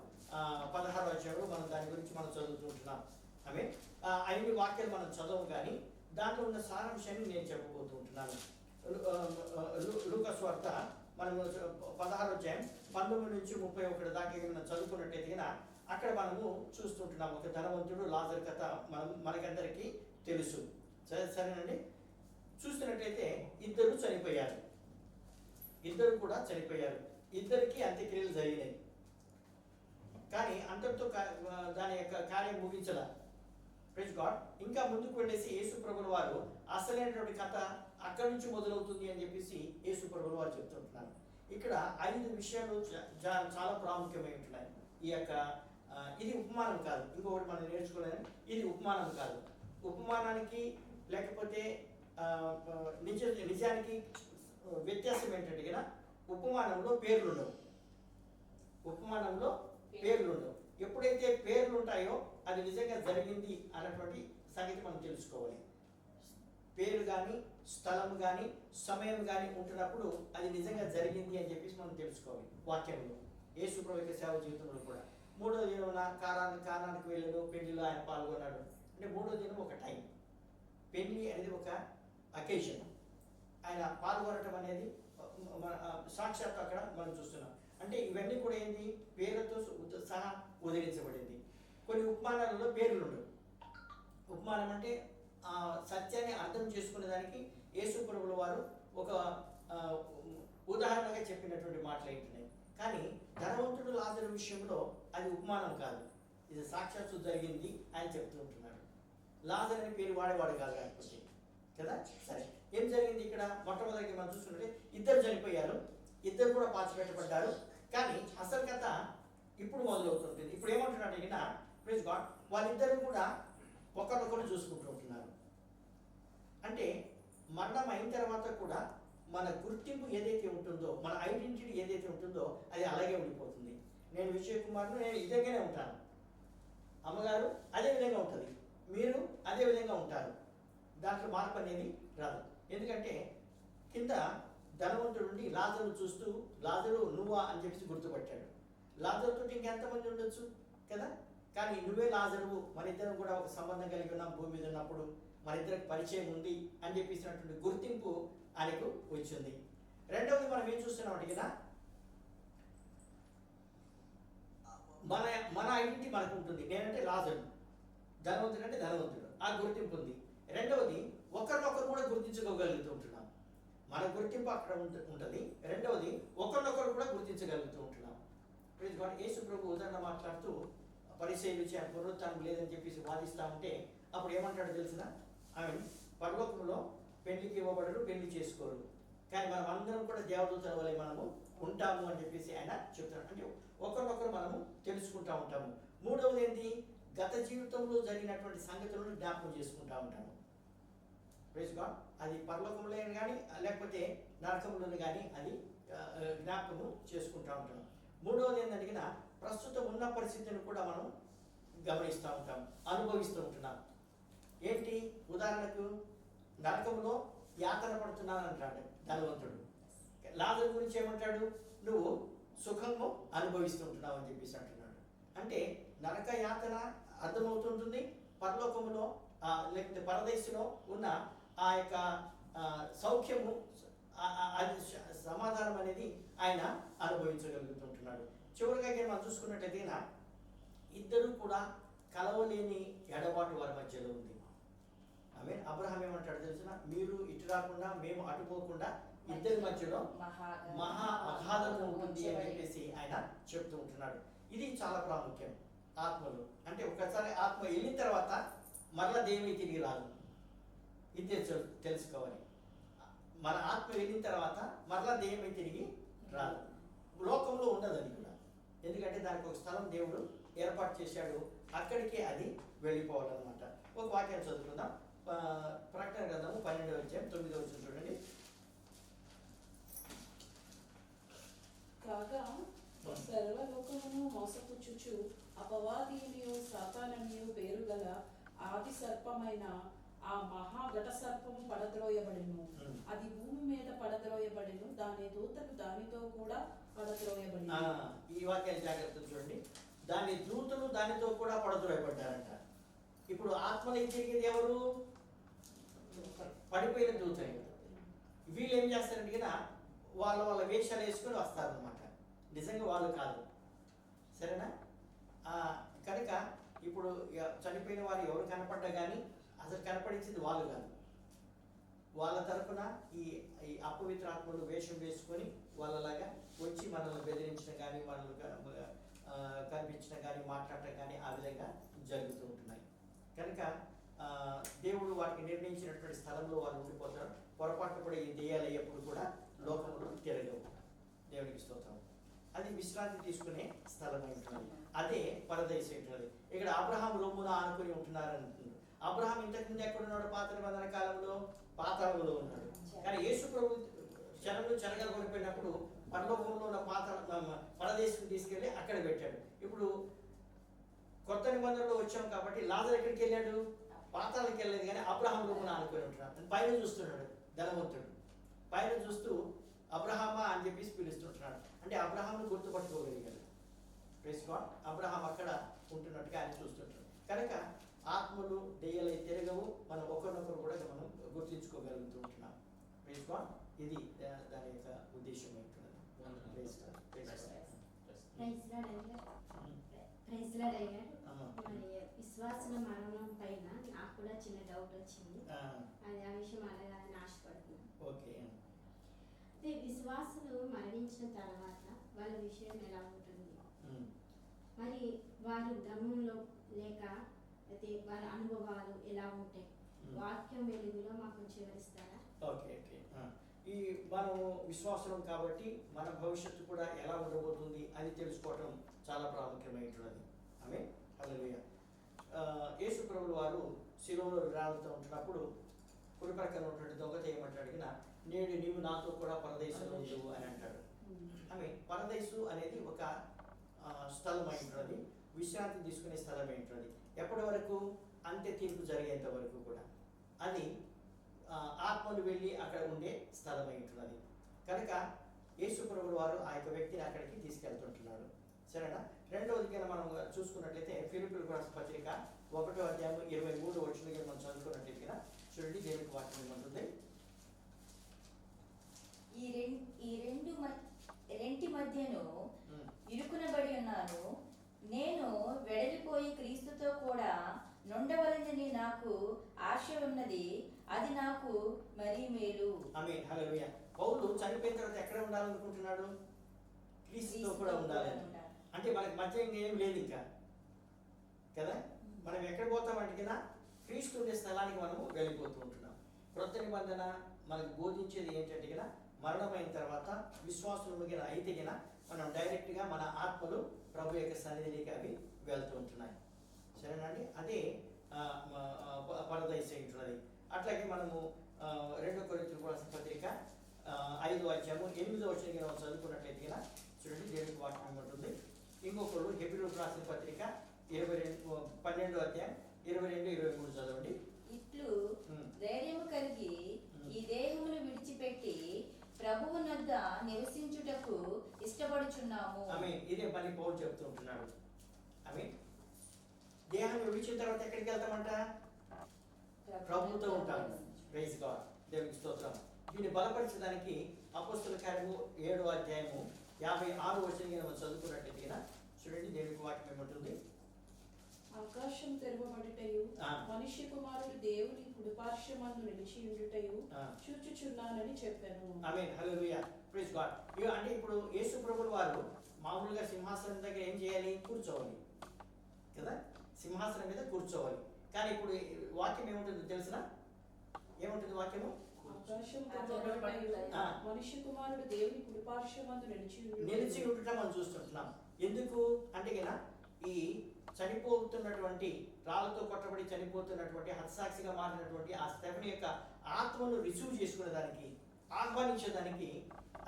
[SPEAKER 4] 16వ అధ్యాయంలో మనం దాని గురించి మనం చదువుతూ ఉంటున్నాం. అన్ని వాక్యాలు మనం చదవము, కానీ దాంట్లో ఉన్న సారాంశాన్ని నేను చెప్పబోతూ ఉంటున్నాను. లూకా సువార్త మనం 16వ అధ్యాయం 19 నుంచి 31 దాకా మనం చదువుకున్నట్టయితే అక్కడ మనము చూస్తుంటున్నాం. ఒక ధనవంతుడు లాజరు కథ మనకందరికీ తెలుసు. సరేనండి. చూస్తున్నట్టయితే ఇద్దరు చనిపోయారు, ఇద్దరు కూడా చనిపోయారు, ఇద్దరికి అంత్యక్రియలు జరిగినాయి. కానీ అంతటితో దాని యొక్క కార్యం ముగించలా. Praise God. ఇంకా ముందుకు వెళ్ళేసి యేసు ప్రభువుల వారు అసలైనటువంటి కథ అక్కడి నుంచి మొదలవుతుంది అని చెప్పేసి యేసు ప్రభువుల వారు చెప్తుంటున్నారు. ఇక్కడ 5 విషయాలు చాలా ప్రాముఖ్యమై ఉంటున్నాయి. ఈ యొక్క ఇది ఉపమానం కాదు, ఇంకొకటి మనం నేర్చుకోలేదు. ఇది ఉపమానం కాదు. ఉపమానానికి లేకపోతే నిజానికి వ్యత్యాసం ఏంటంటే కదా, ఉపమానంలో పేర్లు ఉండవు, ఉపమానంలో పేర్లు ఉండవు. ఎప్పుడైతే పేర్లు ఉంటాయో అది నిజంగా జరిగింది అన్నటువంటి సంగతి మనం తెలుసుకోవాలి. పేరు కానీ స్థలం కానీ సమయం కానీ ఉంటున్నప్పుడు అది నిజంగా జరిగింది అని చెప్పేసి మనం తెలుసుకోవాలి. వాక్యంలో యేసు ప్రభువు సేవ జీవితంలో కూడా 3వ దినమున కానానికి వెళ్ళాడు, పెళ్లిలో ఆయన పాల్గొన్నాడు. అంటే 3వ దినం ఒక టైం, పెళ్లి అనేది ఒక అకేషన్, ఆయన పాల్గొనటం అనేది సాక్షాత్ అక్కడ మనం చూస్తున్నాం. అంటే ఇవన్నీ కూడా ఏంటి? పేరుతో సహా ఉదరించబడింది. కొన్ని ఉపమానాలలో పేర్లు ఉండవు. ఉపమానం అంటే సత్యాన్ని అర్థం చేసుకునే దానికి యేసు ప్రభువుల వారు ఒక ఉదాహరణగా చెప్పినటువంటి మాటలు ఏంటున్నాయి. కానీ ధనవంతుడు లాజరు విషయంలో అది ఉపమానం కాదు, ఇది సాక్షాత్తు జరిగింది అని చెప్తూ ఉంటున్నాడు. లాజరు అని పేరు వాడేవాడు కాదు కాకపోతే కదా. సరే, ఏం జరిగింది ఇక్కడ? మొట్టమొదటి మనం చూసుకుంటే ఇద్దరు చనిపోయారు, ఇద్దరు కూడా పాచిపెట్టబడ్డారు. కానీ అసలు కథ ఇప్పుడు మొదలవుతుంటుంది. ఇప్పుడు ఏమంటున్నాడు ఈయన? Praise God. వాళ్ళిద్దరూ కూడా ఒకరినొకరు చూసుకుంటూ ఉంటున్నారు. అంటే మరణం అయిన తర్వాత కూడా మన గుర్తింపు ఏదైతే ఉంటుందో, మన ఐడెంటిటీ ఏదైతే ఉంటుందో అది అలాగే ఉండిపోతుంది. నేను విజయ్ కుమార్ను, నేను ఇదేగానే ఉంటాను. అమ్మగారు అదే విధంగా ఉంటుంది, మీరు అదే విధంగా ఉంటారు. దాంట్లో మార్పు అనేది రాదు. ఎందుకంటే కింద ధనవంతుడు ఉండి లాజరు చూస్తూ, లాజరు నువ్వా అని చెప్పేసి గుర్తుపట్టాడు. లాజరుతో ఇంకెంతమంది ఉండొచ్చు కదా, కానీ నువ్వే లాజరువు, మన ఇద్దరం కూడా ఒక సంబంధం కలిగి ఉన్నాం భూమి మీద ఉన్నప్పుడు, మన ఇద్దరికి పరిచయం ఉంది అని చెప్పేసినటువంటి గుర్తింపు ఆయనకు వచ్చింది. రెండవది మనం ఏం చూస్తున్నామంటే కదా, మన ఐడెంటిటీ మనకు ఉంటుంది. నేనంటే లాజరు, ధనవంతుడు అంటే ధనవంతుడు, ఆ గుర్తింపు ఉంది. రెండవది ఒకరినొకరు కూడా గుర్తించుకోగలుగుతూ ఉంటున్నాం. మన గుర్తింపు అక్కడ ఉంటుంది. రెండవది ఒకరినొకరు కూడా గుర్తించగలుగుతూ ఉంటున్నాం. యేసు ప్రభు ఉదాహరణ మాట్లాడుతూ పరిసయ్యులు పునరుత్థానం లేదని చెప్పేసి వాదిస్తూ ఉంటే అప్పుడు ఏమంటాడో తెలిసిన, ఆమె పరలోకంలో పెళ్లికి ఇవ్వబడరు, పెళ్లి చేసుకోరు, కానీ మనం అందరం కూడా దేవదూతల వలె మనము ఉంటాము అని చెప్పేసి ఆయన చెప్తాడు. అంటే ఒకరినొకరు మనము తెలుసుకుంటూ ఉంటాము. మూడవది ఏంటి, గత జీవితంలో జరిగినటువంటి సంగతులను జ్ఞాపకం చేసుకుంటూ ఉంటాము. Praise God. అది పరలోకంలో కానీ లేకపోతే నరకంలో కానీ అది జ్ఞాపకము చేసుకుంటూ ఉంటాము. మూడవది ఏంటంటే ప్రస్తుతం ఉన్న పరిస్థితిని కూడా మనం గమనిస్తూ ఉంటాం, అనుభవిస్తూ ఉంటున్నాం. ఏంటి, ఉదాహరణకు నరకంలో యాతన పడుతున్నాను అంటాడు ధనవంతుడు. లాజరు గురించి ఏమంటాడు, నువ్వు సుఖము అనుభవిస్తుంటున్నావు అని చెప్పేసి అంటున్నాడు. అంటే నరక యాతన అర్థమవుతుంటుంది, పరలోకములో లేకపోతే పరదేశంలో ఉన్న ఆ యొక్క సౌఖ్యము, అది సమాధానం అనేది ఆయన అనుభవించగలుగుతుంటున్నాడు. చివరిగా మనం చూసుకున్నట్లయితే ఇద్దరు కూడా కలవలేని ఎడబాటు వారి మధ్యలో ఉంది. ఆమె అబ్రహాం ఏమంటాడు తెలిసిన, మీరు ఇటు రాకుండా మేము అటుపోకుండా ఇద్దరి మధ్యలో మహా అగాధం ఉంటుంది అని చెప్పేసి ఆయన చెప్తూ ఉంటున్నాడు. ఇది చాలా ప్రాముఖ్యం ఆత్మలు. అంటే ఒకసారి ఆత్మ వెళ్ళిన తర్వాత మరలా దేవుని తిరిగి రాదు, ఇది తెలుసుకోవాలి. మన ఆత్మ వెళ్ళిన తర్వాత మరలా దేవుని తిరిగి రాదు, లోకంలో ఉండదు అది కూడా. ఎందుకంటే దానికి ఒక స్థలం దేవుడు ఏర్పాటు చేశాడు, అక్కడికే అది వెళ్ళిపోవాలన్నమాట. ఒక వాక్యాన్ని చదువుకుందాం. ప్రకటన గ్రంథము 12వ అధ్యాయం 9వ వచనం చూడండి.
[SPEAKER 2] కాగా సర్వలోకమును మోసపుచ్చుచు అపవాదినియు సాతాననియు పేరు గల ఆది సర్పమైన ఆ మహాఘట సర్పము పడద్రోయబడెను. అది భూమి మీద పడద్రోయబడెను, దాని దూతలు దానితో కూడా పడద్రోయబడెను.
[SPEAKER 4] ఈ వాక్యాన్ని జాగ్రత్తగా చూడండి. దాని దూతలు దానితో కూడా పడద్రోయబడ్డారంట. ఇప్పుడు ఆత్మని తిరిగేది ఎవరు, పడిపోయిన దూతలు. వీళ్ళు ఏం చేస్తారంటే కదా, వాళ్ళ వేషాలు వేసుకొని వస్తారనమాట, నిజంగా వాళ్ళు కాదు. సరేనా? కనుక ఇప్పుడు చనిపోయిన వారు ఎవరు కనపడ్డా కానీ అసలు కనపడించింది వాళ్ళు కాదు. వాళ్ళ తరఫున ఈ అపవిత్రాత్మలు వేషం వేసుకొని వాళ్ళలాగా వచ్చి మనల్ని బెదిరించడం కానీ, మనల్ని కనిపించడం కానీ, మాట్లాడటం కానీ ఆ విధంగా జరుగుతూ ఉంటున్నాయి. కనుక దేవుడు వాటికి నిర్ణయించినటువంటి స్థలంలో వాళ్ళు ఉండిపోతారు. పొరపాటు కూడా ఈ దెయ్యాలు ఎప్పుడు కూడా లోకంలో తిరగవు. దేవునికి స్తోత్రం. అది విశ్రాంతి తీసుకునే స్థలం ఉంటుంది, అదే పరదేశం ఉంటుంది. ఇక్కడ అబ్రహాం రొమ్మున ఆనుకొని ఉంటున్నారు అంటున్నారు. అబ్రహాం ఇంతకుముందు ఎక్కడున్నాడు, పాత నిబంధన కాలంలో పాతాళంలో ఉన్నాడు. కానీ యేసు ప్రభు చెరలు చెరగలు కొనిపోయినప్పుడు పరలోకంలో ఉన్న పరదేశం తీసుకెళ్ళి అక్కడ పెట్టాడు. ఇప్పుడు కొత్త నిబంధనలో వచ్చాం కాబట్టి లాజరు ఎక్కడికి వెళ్ళాడు, పాతాళానికి వెళ్ళలేదు, కానీ అబ్రహాం రూపున ఆనుకొని ఉంటున్నాడు. పైన చూస్తున్నాడు ధనవంతుడు, పైన చూస్తూ అబ్రహామా అని చెప్పేసి పిలుస్తుంటున్నాడు. అంటే అబ్రహాంను గుర్తుపట్టుకోగలిగాడు. Praise God. అబ్రహాం అక్కడ ఉంటున్నట్టుగా ఆయన చూస్తుంటాడు. కనుక ఆత్మలు దెయ్యాలై తిరగవు, మనం ఒకరినొకరు కూడా మనం గుర్తించుకోగలుగుతూ ఉంటున్నాం. Praise God. ఇది దాని యొక్క ఉద్దేశం ఉంటున్నది.
[SPEAKER 7] మరి విశ్వాసుల మరణం పైన నాకు కూడా చిన్న డౌట్ వచ్చింది, అది ఆ విషయం అడగాలని ఆశపడుతున్నాను.
[SPEAKER 4] ఓకే.
[SPEAKER 7] విశ్వాసులు మరణించిన తర్వాత వాళ్ళ విషయం ఎలా ఉంటుంది, మరి వారి గమనంలో లేక అయితే వారి అనుభవాలు ఎలా ఉంటాయి, వాక్యం వెలుగులో మాకు కొంచెం వివరిస్తారా?
[SPEAKER 4] Okay okay. ఈ మనము విశ్వాసం కాబట్టి మన భవిష్యత్తు కూడా ఎలా ఉండబోతుంది అని తెలుసుకోవటం చాలా ప్రాముఖ్యమైనది. ఆమె హల్లెలూయా. యేసు ప్రభువు వారు శిలువలో వేలాడుతూ ఉంటున్నప్పుడు కుడి ప్రక్కన ఉన్నటువంటి దొంగత ఏమంటాడు కదా, నేడు నీవు నాతో కూడా పరదేశంలో ఉండు అని అంటాడు. ఆమె పరదేశు అనేది ఒక స్థలం అయి ఉంటున్నది, విశ్రాంతి తీసుకునే స్థలం అయి ఉంటున్నది. ఎప్పటి వరకు? అంత్య తీర్పు జరిగేంత వరకు కూడా అది ఆత్మలు వెళ్ళి అక్కడ ఉండే స్థలం అయి ఉంటున్నది. కనుక యేసు ప్రభువు వారు ఆ యొక్క వ్యక్తిని అక్కడికి తీసుకెళ్తుంటున్నాడు. సరేనా? రెండవది మనం చూసుకున్నట్లయితే ఫిలిప్పీయులకు రాసిన పత్రిక 1:23 మనం చదువుకున్నట్లయితే చూడండి, దేవునికి వాక్యం ఏమంటుంది.
[SPEAKER 3] ఈ రెంటి మధ్యను ఇరుకునబడి ఉన్నాను. నేను వెడలిపోయి క్రీస్తుతో కూడా నుండవలనని నాకు ఆశ ఉన్నది, అది నాకు మరీ మేలు.
[SPEAKER 4] ఆమేన్, హల్లెలూయా. పౌలు చనిపోయిన తర్వాత ఎక్కడ ఉండాలనుకుంటున్నాడు? క్రీస్తుతో కూడా ఉండాలని. అంటే మనకి మధ్య ఇంకేం లేదు ఇంకా కదా. మనం ఎక్కడ పోతామంటే కదా, క్రీస్తు ఉండే స్థలానికి మనము వెళ్ళిపోతూ ఉంటున్నాం. క్రొత్త నిబంధన మనకు బోధించేది ఏంటంటే కదా, మరణమైన తర్వాత విశ్వాసులు అయితే కదా మనం డైరెక్ట్గా మన ఆత్మలు ప్రభు యొక్క సన్నిధికి అవి వెళ్తూ ఉంటున్నాయి. సరేనండి? అదే పరదైస్ ఉంటున్నది. అట్లాగే మనము 2 కొరింథీయులకు రాసిన పత్రిక 5:8 మనం చదువుకున్నట్లయితే కదా చూడండి, దేవునికి వాక్యం ఏమంటుంది. ఇంకొకరు హెబ్రీయులకు రాసిన పత్రిక 12:22-23 చదవండి.
[SPEAKER 3] ఇట్లు ధైర్యము కలిగి ఈ దేహమును విడిచిపెట్టి ప్రభువు నద్ద నివసించుటకు ఇష్టపడుచున్నాము.
[SPEAKER 4] ఆమేన్. ఇదే పని పౌలు చెప్తూ ఉంటున్నాడు. ఆమేన్. దేహాన్ని విడిచిన తర్వాత ఎక్కడికి వెళ్తామంట? ప్రభువుతో ఉంటాము. ప్రైజ్ గాడ్, దేవునికి స్తోత్రం. దీన్ని బలపరచడానికి అపోస్తలుల కార్యము 7:56 మనం చదువుకున్నట్లయితే చూడండి, దేవునికి వాక్యం ఏమంటుంది.
[SPEAKER 2] ఆకాశం తెరవబడుటయు మనుష్య కుమారుడు దేవుని కుడిపార్శ్వమందు నిలిచి ఉండుటయు చూచుచున్నానని చెప్పాను.
[SPEAKER 4] ఆమేన్, హల్లెలూయా, ప్రైజ్ గాడ్. అంటే ఇప్పుడు యేసు ప్రభువు వారు మామూలుగా సింహాసనం దగ్గర ఏం చేయాలి? కూర్చోవాలి కదా, సింహాసనం మీద కూర్చోవాలి. కానీ ఇప్పుడు వాక్యం ఏముంటుందో తెలిసిన? ఏముంటుంది వాక్యము?
[SPEAKER 2] ఆకాశం తెరవబడుటయు మనుష్య కుమారుడు దేవుని కుడిపార్శ్వమందు నిలిచి
[SPEAKER 4] ఉండటం మనం చూస్తుంటున్నాం. ఎందుకు అంటే కదా, ఈ చనిపోతున్నటువంటి రాళ్ళతో కొట్టబడి చనిపోతున్నటువంటి హతసాక్షిగా మారినటువంటి ఆ స్టెఫెనీ యొక్క ఆత్మను రిసీవ్ చేసుకునేదానికి, ఆహ్వానించేదానికి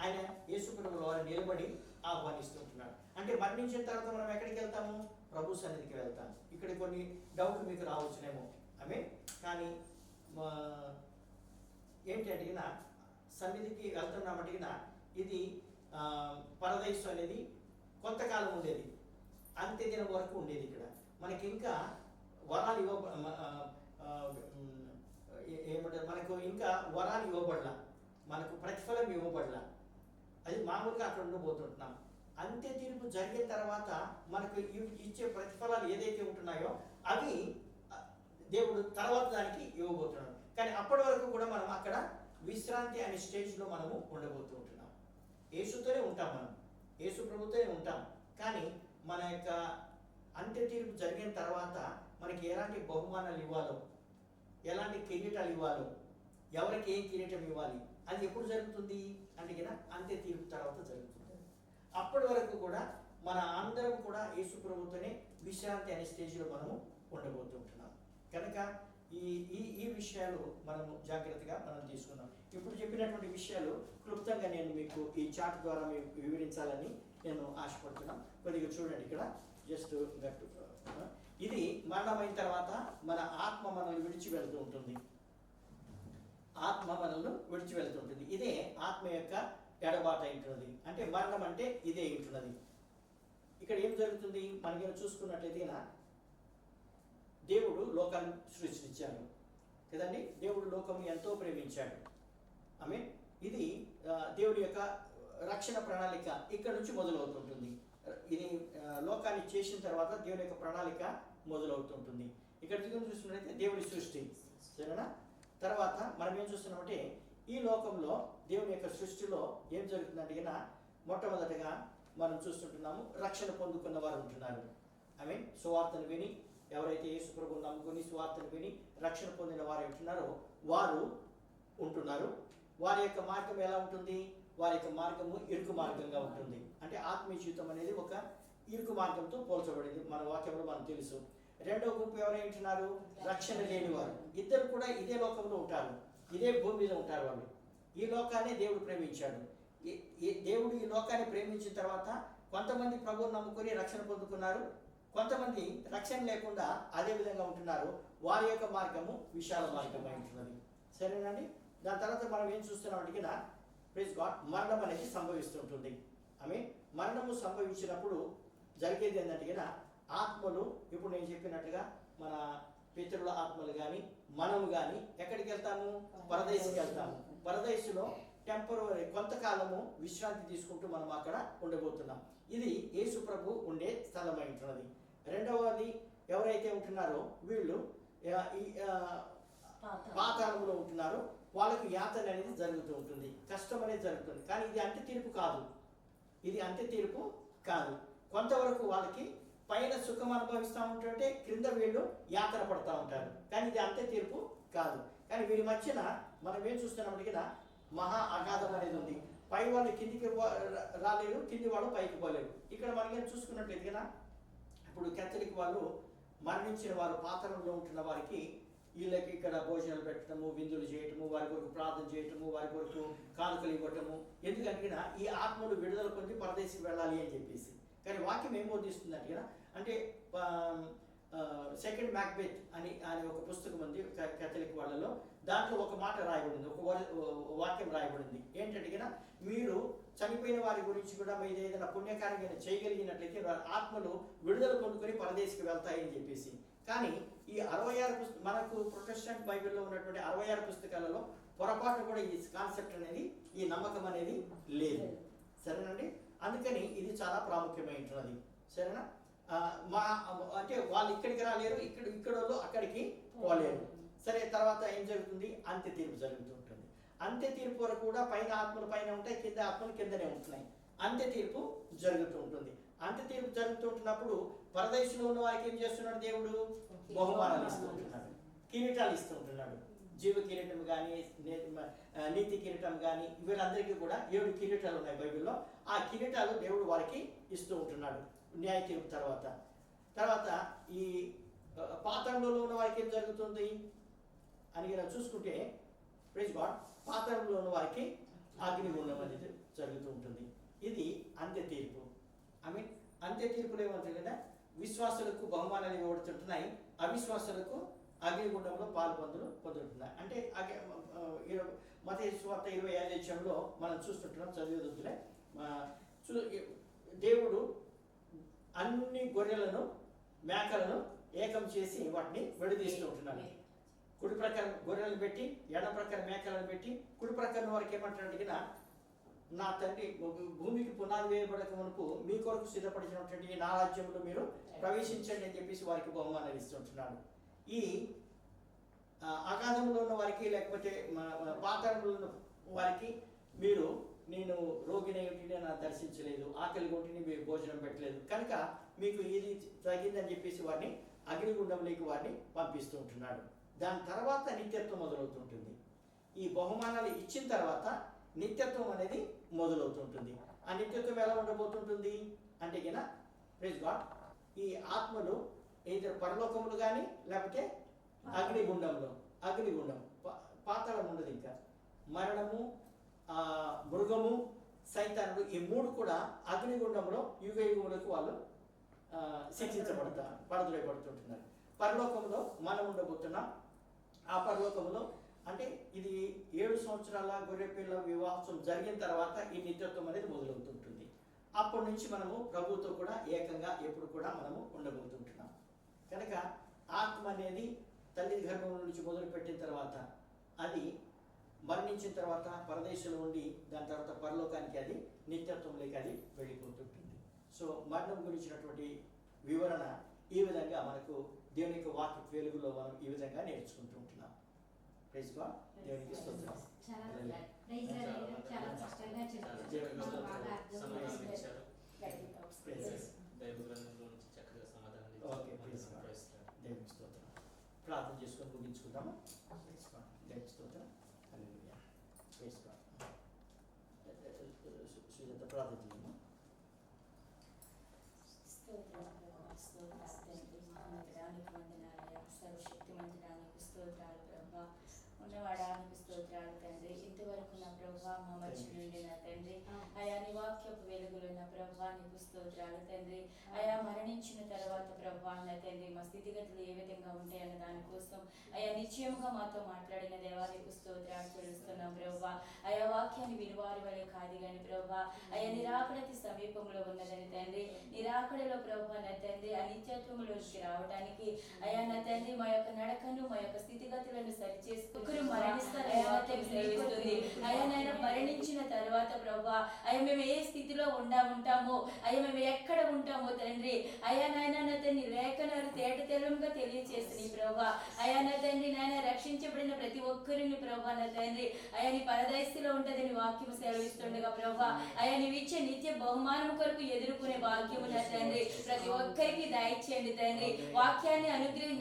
[SPEAKER 4] ఆయన యేసు ప్రభువు వారు నిలబడి ఆహ్వానిస్తుంటున్నాడు. అంటే మరణించిన తర్వాత మనం ఎక్కడికి వెళ్తాము? ప్రభు సన్నిధికి వెళ్తాము. ఇక్కడ కొన్ని డౌట్లు మీకు రావచ్చునేమో. కానీ ఏంటి అడిగినా సన్నిధికి వెళ్తున్నామంటే ఇది పరదైసు అనేది కొంతకాలం ఉండేది, అంత్యదినం వరకు ఉండేది. ఇక్కడ మనకి ఇంకా వరాలు ఏమంటారు, మనకు ఇంకా వరాలు ఇవ్వబడలా, మనకు ప్రతిఫలం ఇవ్వబడలా. అది మామూలుగా అక్కడ ఉండబోతుంటున్నాం. అంత్య తీర్పు జరిగిన తర్వాత మనకు ఇచ్చే ప్రతిఫలాలు ఏదైతే ఉంటున్నాయో అవి దేవుడు తర్వాత దానికి ఇవ్వబోతున్నాడు. కానీ అప్పటి వరకు కూడా మనం అక్కడ విశ్రాంతి అనే స్టేజ్లో మనము ఉండబోతూ ఉంటున్నాం. యేసుతోనే ఉంటాం, మనం యేసు ప్రభుతోనే ఉంటాం. కానీ మన యొక్క అంత్య తీర్పు జరిగిన తర్వాత మనకి ఎలాంటి బహుమానాలు ఇవ్వాలో, ఎలాంటి కిరీటాలు ఇవ్వాలో, ఎవరికి ఏ కిరీటం ఇవ్వాలి, అది ఎప్పుడు జరుగుతుంది అంటే అంత్య తీర్పు తర్వాత జరుగుతుంది. అప్పటి వరకు కూడా మన అందరం కూడా యేసు ప్రభుతోనే విశ్రాంతి అనే స్టేజ్లో మనము ఉండబోతుంటున్నాం. కనుక ఈ విషయాలు మనము జాగ్రత్తగా మనం తీసుకున్నాం. ఇప్పుడు చెప్పినటువంటి విషయాలు క్లుప్తంగా నేను మీకు ఈ చార్ట్ ద్వారా మీకు వివరించాలని నేను ఆశపడుతున్నాను. కొద్దిగా చూడండి, ఇక్కడ జస్ట్ గట్టు ఇది మరణమైన తర్వాత మన ఆత్మ మనల్ని విడిచి వెళ్తూ ఉంటుంది. ఆత్మ మనల్ని విడిచి వెళ్తూ ఉంటుంది. ఇదే ఆత్మ యొక్క ఎడబాటు ఉంటున్నది. అంటే మరణం అంటే ఇదే ఉంటున్నది. ఇక్కడ ఏం జరుగుతుంది మనకి చూసుకున్నట్లయితే దేవుడు లోకాన్ని సృష్టించాడు కదండి. దేవుడు లోకం ఎంతో ప్రేమించాడు. ఇది దేవుడి యొక్క రక్షణ ప్రణాళిక ఇక్కడ నుంచి మొదలవుతుంటుంది. ఇది లోకాన్ని చేసిన తర్వాత దేవుని యొక్క ప్రణాళిక మొదలవుతుంటుంది. ఇక్కడ చూస్తున్నట్లయితే దేవుడి సృష్టి, సరేనా? తర్వాత మనం ఏం చూస్తున్నామంటే ఈ లోకంలో దేవుని యొక్క సృష్టిలో ఏం జరుగుతుందంటే మొట్టమొదటిగా మనం చూస్తుంటున్నాము రక్షణ పొందుకున్న వారు ఉంటున్నారు. సువార్తను విని ఎవరైతే యేసు ప్రభువును నమ్ముకొని సువార్తను విని రక్షణ పొందిన వారు ఉంటున్నారో వారు ఉంటున్నారు. వారి యొక్క మార్గం ఎలా ఉంటుంది? వారి యొక్క మార్గము ఇరుకు మార్గంగా ఉంటుంది. అంటే ఆత్మీయ జీవితం అనేది ఒక ఇరుకు మార్గంతో పోల్చబడింది. మన వాక్యంలో మనకు తెలుసు. రెండవ గుంపు ఎవరైంటున్నారు? రక్షణ లేని వారు. ఇద్దరు కూడా ఇదే లోకంలో ఉంటారు, ఇదే భూమి మీద ఉంటారు. వాళ్ళు ఈ లోకాన్ని దేవుడు ప్రేమించాడు. దేవుడు ఈ లోకాన్ని ప్రేమించిన తర్వాత కొంతమంది ప్రభువుని నమ్ముకొని రక్షణ పొందుకున్నారు, కొంతమంది రక్షణ లేకుండా అదే విధంగా ఉంటున్నారు. వారి యొక్క మార్గము విశాల మార్గం అయి ఉంటున్నది. సరేనండి. దాని తర్వాత మనం ఏం చూస్తున్నామంటే ప్రైజ్ గాడ్, మరణం అనేది సంభవిస్తుంటుంది. మరణము సంభవించినప్పుడు జరిగేది ఏంటంటే ఆత్మలు, ఇప్పుడు నేను చెప్పినట్లుగా మన పితరుల ఆత్మలు కానీ మనము కానీ ఎక్కడికి వెళ్తాము? పరదేశికి వెళ్తాము. పరదేశంలో టెంపరరీ కొంతకాలము విశ్రాంతి తీసుకుంటూ మనం అక్కడ ఉండబోతున్నాం. ఇది యేసు ప్రభు ఉండే స్థలం అయి ఉంటున్నది. రెండవది ఎవరైతే ఉంటున్నారో వీళ్ళు పాతాళంలో ఉంటున్నారో వాళ్ళకు యాతన అనేది జరుగుతూ ఉంటుంది, కష్టం అనేది జరుగుతుంది. కానీ ఇది అంత్య తీర్పు కాదు, ఇది అంత్య తీర్పు కాదు. కొంతవరకు వాళ్ళకి పైన సుఖం అనుభవిస్తూ ఉంటుంటే క్రింద వీళ్ళు యాతన పడుతూ ఉంటారు. కానీ ఇది అంత్య తీర్పు కాదు. కానీ వీరి మధ్యన మనం ఏం చూస్తున్నామంటే మహా అగాధం అనేది ఉంది. పై వాళ్ళు కిందికి రాలేరు, కింది వాళ్ళు పైకి పోలేరు. ఇక్కడ మనకి చూసుకున్నట్లయితే ఇప్పుడు కేథలిక్ వాళ్ళు మరణించిన వారు పాత్రలో ఉంటున్న వారికి వీళ్ళకి ఇక్కడ భోజనాలు పెట్టడము, విందులు చేయటము, వారి కొరకు ప్రార్థన చేయటము, వారి కొరకు కానుకలు ఇవ్వటము. ఎందుకంటే ఈ ఆత్మలు విడుదల పొంది పరదేశికి వెళ్ళాలి అని చెప్పేసి. కానీ వాక్యం ఏం బోధిస్తుందంటే అంటే సెకండ్ మ్యాక్బెత్ అని ఒక పుస్తకం ఉంది కేథలిక్ వాళ్ళలో. దాంట్లో ఒక మాట రాయబడింది, ఒక వాక్యం రాయబడింది. ఏంటంటే మీరు చనిపోయిన వారి గురించి కూడా మీరు ఏదైనా పుణ్యకార్యం చేయగలిగినట్లయితే ఆత్మలు విడుదల పొందుకొని పరదేశికి వెళ్తాయని చెప్పేసి. కానీ ఈ 66 మనకు ప్రొటెస్టెంట్ బైబిల్లో ఉన్నటువంటి 66 పుస్తకాలలో పొరపాటు కూడా ఈ కాన్సెప్ట్ అనేది, ఈ నమ్మకం అనేది లేదు. సరేనండి. అందుకని ఇది చాలా ప్రాముఖ్యమైనది. సరేనా? అంటే వాళ్ళు ఇక్కడికి రాలేరు, ఇక్కడ వాళ్ళు అక్కడికి పోలేరు. సరే, తర్వాత ఏం జరుగుతుంది? అంత్య తీర్పు జరుగుతూ ఉంటుంది. అంత్య తీర్పు వరకు కూడా పైన ఆత్మలు పైన ఉంటాయి, కింద ఆత్మలు కిందనే ఉంటున్నాయి. అంత్య తీర్పు జరుగుతూ ఉంటుంది. అంత్య తీర్పు జరుగుతూ ఉంటున్నప్పుడు పరదేశంలో ఉన్న వారికి ఏం చేస్తున్నాడు? దేవుడు బహుమానాలు ఇస్తూ ఉంటున్నాడు, కిరీటాలు ఇస్తూ ఉంటున్నాడు. జీవ కిరీటం కానీ, నీతి కిరీటం కానీ, వీళ్ళందరికీ కూడా 7 కిరీటాలు ఉన్నాయి బైబిల్లో. ఆ కిరీటాలు దేవుడు వారికి ఇస్తూ ఉంటున్నాడు న్యాయ తీర్పు తర్వాత ఈ పాతాళంలో ఉన్న వారికి ఏం జరుగుతుంది అని చూసుకుంటే ప్రైజ్ గాడ్, పాతాళంలో ఉన్న వారికి అగ్నిగుండం అనేది జరుగుతూ ఉంటుంది. ఇది అంత్య తీర్పు. అంత్య తీర్పులు ఏమంటుంటే విశ్వాసులకు బహుమానాలు ఇవ్వబడుతుంటున్నాయి, అవిశ్వాసులకు అగ్నిగుండంలో పొందుతున్నాయి. అంటే మత్తయి సువార్త 25 మనం చూస్తుంటున్నాం, చదివేదొద్దులే. దేవుడు అన్ని గొర్రెలను మేకలను ఏకం చేసి వాటిని విడదీస్తూ ఉంటున్నాడు. కుడి ప్రకారం గొర్రెలను పెట్టి, ఎడ ప్రకారం మేకలను పెట్టి, కుడి ప్రకారం వారికి ఏమంటారంటే నా తండ్రి భూమికి పునాది వేయబడక మునుపు మీ కొరకు సిద్ధపడినటువంటి నా రాజ్యంలో మీరు ప్రవేశించండి అని చెప్పేసి వారికి బహుమానాలు ఇస్తుంటున్నాడు. ఈ అగాధంలో ఉన్న వారికి, లేకపోతే పాతాళంలో ఉన్న వారికి నేను రోగిని నా దర్శించలేదు, ఆకలి కొట్టిని మీరు భోజనం పెట్టలేదు, కనుక మీకు ఇది తగిందని చెప్పేసి వారిని అగ్నిగుండంలోకి వారిని పంపిస్తూ ఉంటున్నాడు. దాని తర్వాత నిత్యత్వం మొదలవుతుంటుంది. ఈ బహుమానాలు ఇచ్చిన తర్వాత నిత్యత్వం అనేది మొదలవుతుంటుంది. ఆ నిత్యత్వం ఎలా ఉండబోతుంటుంది అంటే ప్రైజ్ గాడ్, ఈ ఆత్మలు ఏదో పరలోకములు కానీ, లేకపోతే అగ్నిగుండం, పాతాళం ఉండదు. ఇంకా మరణము, మృగము, సైతానుడు, ఈ 3 కూడా అగ్నిగుండంలో యుగ యుగములకు వాళ్ళు పడుతుంటున్నారు. పరలోకంలో మనం ఉండబోతున్నాం. ఆ పరలోకంలో అంటే ఇది 7 సంవత్సరాల గొర్రెపిల్ల వివాహం జరిగిన తర్వాత ఈ నిత్యత్వం అనేది మొదలవుతుంటుంది. అప్పటి నుంచి మనము ప్రభుతో కూడా ఏకంగా ఎప్పుడు కూడా మనము ఉండబోతుంటున్నాం. కనుక ఆత్మ అనేది తల్లి గర్భం నుంచి మొదలుపెట్టిన తర్వాత అది మరణించిన తర్వాత పరదేశంలో ఉండి దాని తర్వాత పరలోకానికి అది నిత్యత్వంలోకి అది వెళ్ళిపోతుంటుంది. సో మరణం గురించినటువంటి వివరణ ఈ విధంగా మనకు దేవుని యొక్క వాక్య వెలుగులో మనం ఈ విధంగా నేర్చుకుంటూ ఉంటున్నాం. ప్రైజ్ గాడ్, దేవునికి స్తోత్రం. ప్రార్థన చేసుకొని ముగించుకుందాము. దేవునికి స్తోత్రం. హల్లెలూయా. Praise God. సుజాత ప్రార్థన చేయము.
[SPEAKER 3] సర్వశక్తిమంతుడానికి స్తోత్రాలు ప్రభా, ఉన్నవాడానికి స్తోత్రాలు తండ్రి. ఇంతవరకు నా ప్రభా మా మధ్య నుండి నా తండ్రి అయా నీ వాక్యపు వెలుగులో నా ప్రభా నీకు స్తోత్రాలు తండ్రి. అయా మరణించిన తర్వాత ప్రభా నా తండ్రి మా స్థితిగతులు ఏ విధంగా ఉంటాయన్న దానికోసం అయా నిశ్చయముగా మాతో మాట్లాడిన దేవా నీకు స్తోత్రాలు చెల్లిస్తున్నాం ప్రభా. అయా వాక్యాన్ని వినివారి వలె కాదు కానీ ప్రభా అయా నిరాకడతి సమీపంలో ఉన్నదని తండ్రి. నిరాకడలో ప్రభా నా తండ్రి అనిత్యత్వంలోకి రావడానికి అయా నా తండ్రి మా యొక్క నడకను మా యొక్క స్థితిగతులను సరిచేసుకుని మరణిస్తారు అయా నాయన మరణించిన తర్వాత ప్రభా అయ్యా మేము ఏ స్థితిలో ఉంటామో అయ్యా మేము ఎక్కడ ఉంటామో తండ్రి అయా నాయన నా తండ్రి లేఖనాలు తేట తెలంగా తెలియచేస్తుంది ప్రభా. అయా నా తండ్రి నాయన రక్షించబడిన ప్రతి ఒక్కరిని ప్రభా నా తండ్రి అయా నీ పరదైస్థిలో ఉంటదని వాక్యం సెలవిస్తుండగా ప్రభా అయా నీవు ఇచ్చే నిత్య బహుమానం కొరకు ఎదుర్కొనే భాగ్యము నా తండ్రి ప్రతి ఒక్కరికి దయచేయండి తండ్రి. వాక్యాన్ని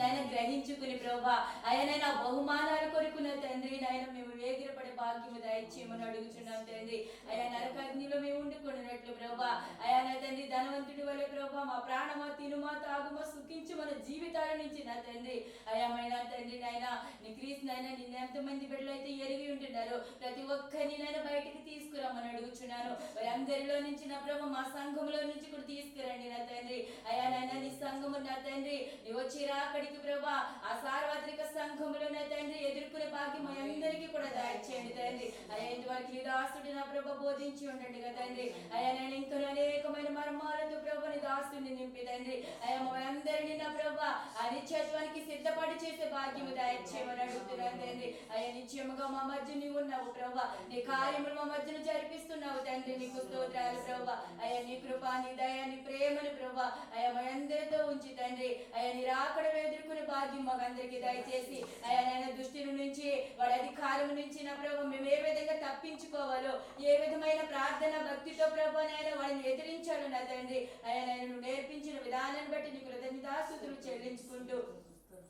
[SPEAKER 3] నాయన గ్రహించుకుని ప్రభా అయా నాయన బహుమానాల కొరకు నా తండ్రి నాయన మేము వేగిరపడే భాగ్యము దయచేయమని అడుగుతున్నాం తండ్రి. అయా నరకాగ్నిలో మేము ఉండుకున్నట్లు ప్రభా అయా నా తండ్రి ధనవంతుడి వలె ప్రభా మా ప్రాణమా తినుమా తాగుమా సుఖించి మన జీవితాల నుంచి నా తండ్రి అయా మైనా తండ్రి నాయన నీ క్రీస్తు నాయన నిన్న ఎంతమంది బిడ్డలు అయితే ఎరిగి ఉంటున్నారో ప్రతి ఒక్కరిని నాయన బయటికి తీసుకురమ్మని అడుగుచున్నాను. మరి అందరిలో నుంచి నా ప్రభా మా సంఘంలో నుంచి కూడా తీసుకురండి నా తండ్రి. అయా నాయన నీ సంఘము నా తండ్రి నీ వచ్చి రాకడికి ప్రభా ఆ సార్వత్రిక సంఘములో నా తండ్రి ఎదుర్కొనే భాగ్యం అందరికీ కూడా దయచేయండి తండ్రి. అయా ఇంతవరకు నీ దాసుడి నా ప్రభ బోధించి ఉండండి కదా తండ్రి. అయా నేను ఇంకా అనేకమైన మర్మాలతో ప్రభు నీ దాసుడిని నింపి తండ్రి అయా మనందరినీ నా ప్రభ ఆ నిత్యత్వానికి సిద్ధపడి చేసే భాగ్యము దయచేయమని అడుగుతున్నాను తండ్రి. అయా నిత్యముగా మా మధ్య నీవు ఉన్నావు ప్రభా నీ కార్యములు మా మధ్యను జరిపిస్తున్నావు తండ్రి నీకు స్తోత్రాలు ప్రభా. అయా నీ కృప నీ దయ నీ ప్రేమను ప్రభా అయా మనందరితో ఉంచి తండ్రి అయా నీ రాకడలో ఎదుర్కొనే భాగ్యం మాకందరికీ దయచేసి అయా నేను దుష్టిని నుంచి వాడి అధికారం నుంచి నా ప్రభు మేము ఏ విధంగా తప్పించుకోవాలో ఏ విధమైన ప్రార్థన భక్తితో ప్రభు నాయన వాడిని ఎదిరించాలో నా తండ్రి అయా నేను నేర్పించిన విధానాన్ని బట్టి నీకు కృతజ్ఞతాస్తుతులు చెల్లించుకుంటూ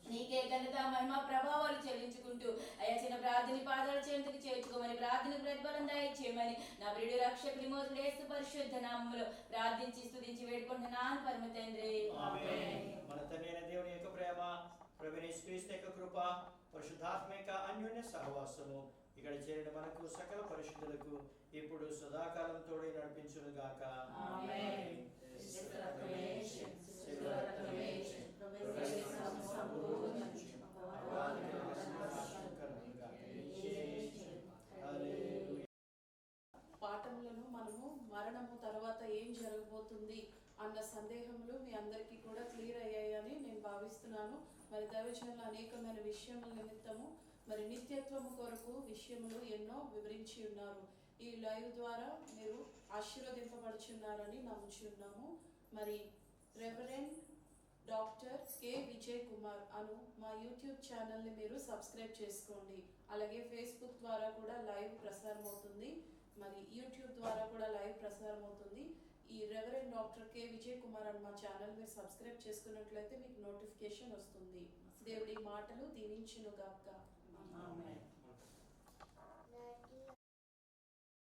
[SPEAKER 3] నీకే ఘనత మహిమ ప్రభావాలు చెల్లించుకుంటూ అయా చిన్న ప్రార్థన పాదాల చెంతకు చేర్చుకోమని ప్రార్థన ప్రతిఫలం దయచేయమని నా ప్రియుడు రక్షకుడి మోతులు యేసు పరిశుద్ధ నామములో ప్రార్థించి స్తుతించి వేడుకుంటున్నాను పరమ తండ్రి.
[SPEAKER 4] ఆమేన్. మన తండ్రి అయిన దేవుని యొక్క ప్రేమ ప్రభువైన యేసుక్రీస్తు యొక్క కృప పరిశుద్ధాత్మ యొక్క అన్యోన్య సహవాసము ఇక్కడ చేరిన మనకు సకల పరిశుద్ధులకు ఇప్పుడు సదాకాలం తోడై నడిపించును గాక. ఆమేన్.
[SPEAKER 2] పాఠములను మనము మరణము తర్వాత ఏం జరగబోతుంది అన్న సందేహములు మీ అందరికీ కూడా క్లియర్ అయ్యాయని నేను భావిస్తున్నాను. మరి దైవజనులు అనేకమైన విషయముల నిమిత్తము మరి నిత్యత్వము కొరకు విషయములు ఎన్నో వివరించి ఉన్నారు. ఈ లైవ్ ద్వారా మీరు ఆశీర్వదింపబడుచున్నారని నమ్ముచున్నాము. మరి reverend doctor K Vijay Kumar అను మా యూట్యూబ్ ఛానల్ని మీరు సబ్స్క్రైబ్ చేసుకోండి. అలాగే ఫేస్బుక్ ద్వారా కూడా లైవ్ ప్రసారం అవుతుంది. మరి యూట్యూబ్ ద్వారా కూడా లైవ్ ప్రసారం అవుతుంది. ఈ reverend doctor K Vijay Kumar అని మా ఛానల్ మీరు సబ్స్క్రైబ్ చేసుకున్నట్లయితే మీకు నోటిఫికేషన్ వస్తుంది. దేవుడి మాటలు దీవించును గాక.
[SPEAKER 1] ఆమేన్.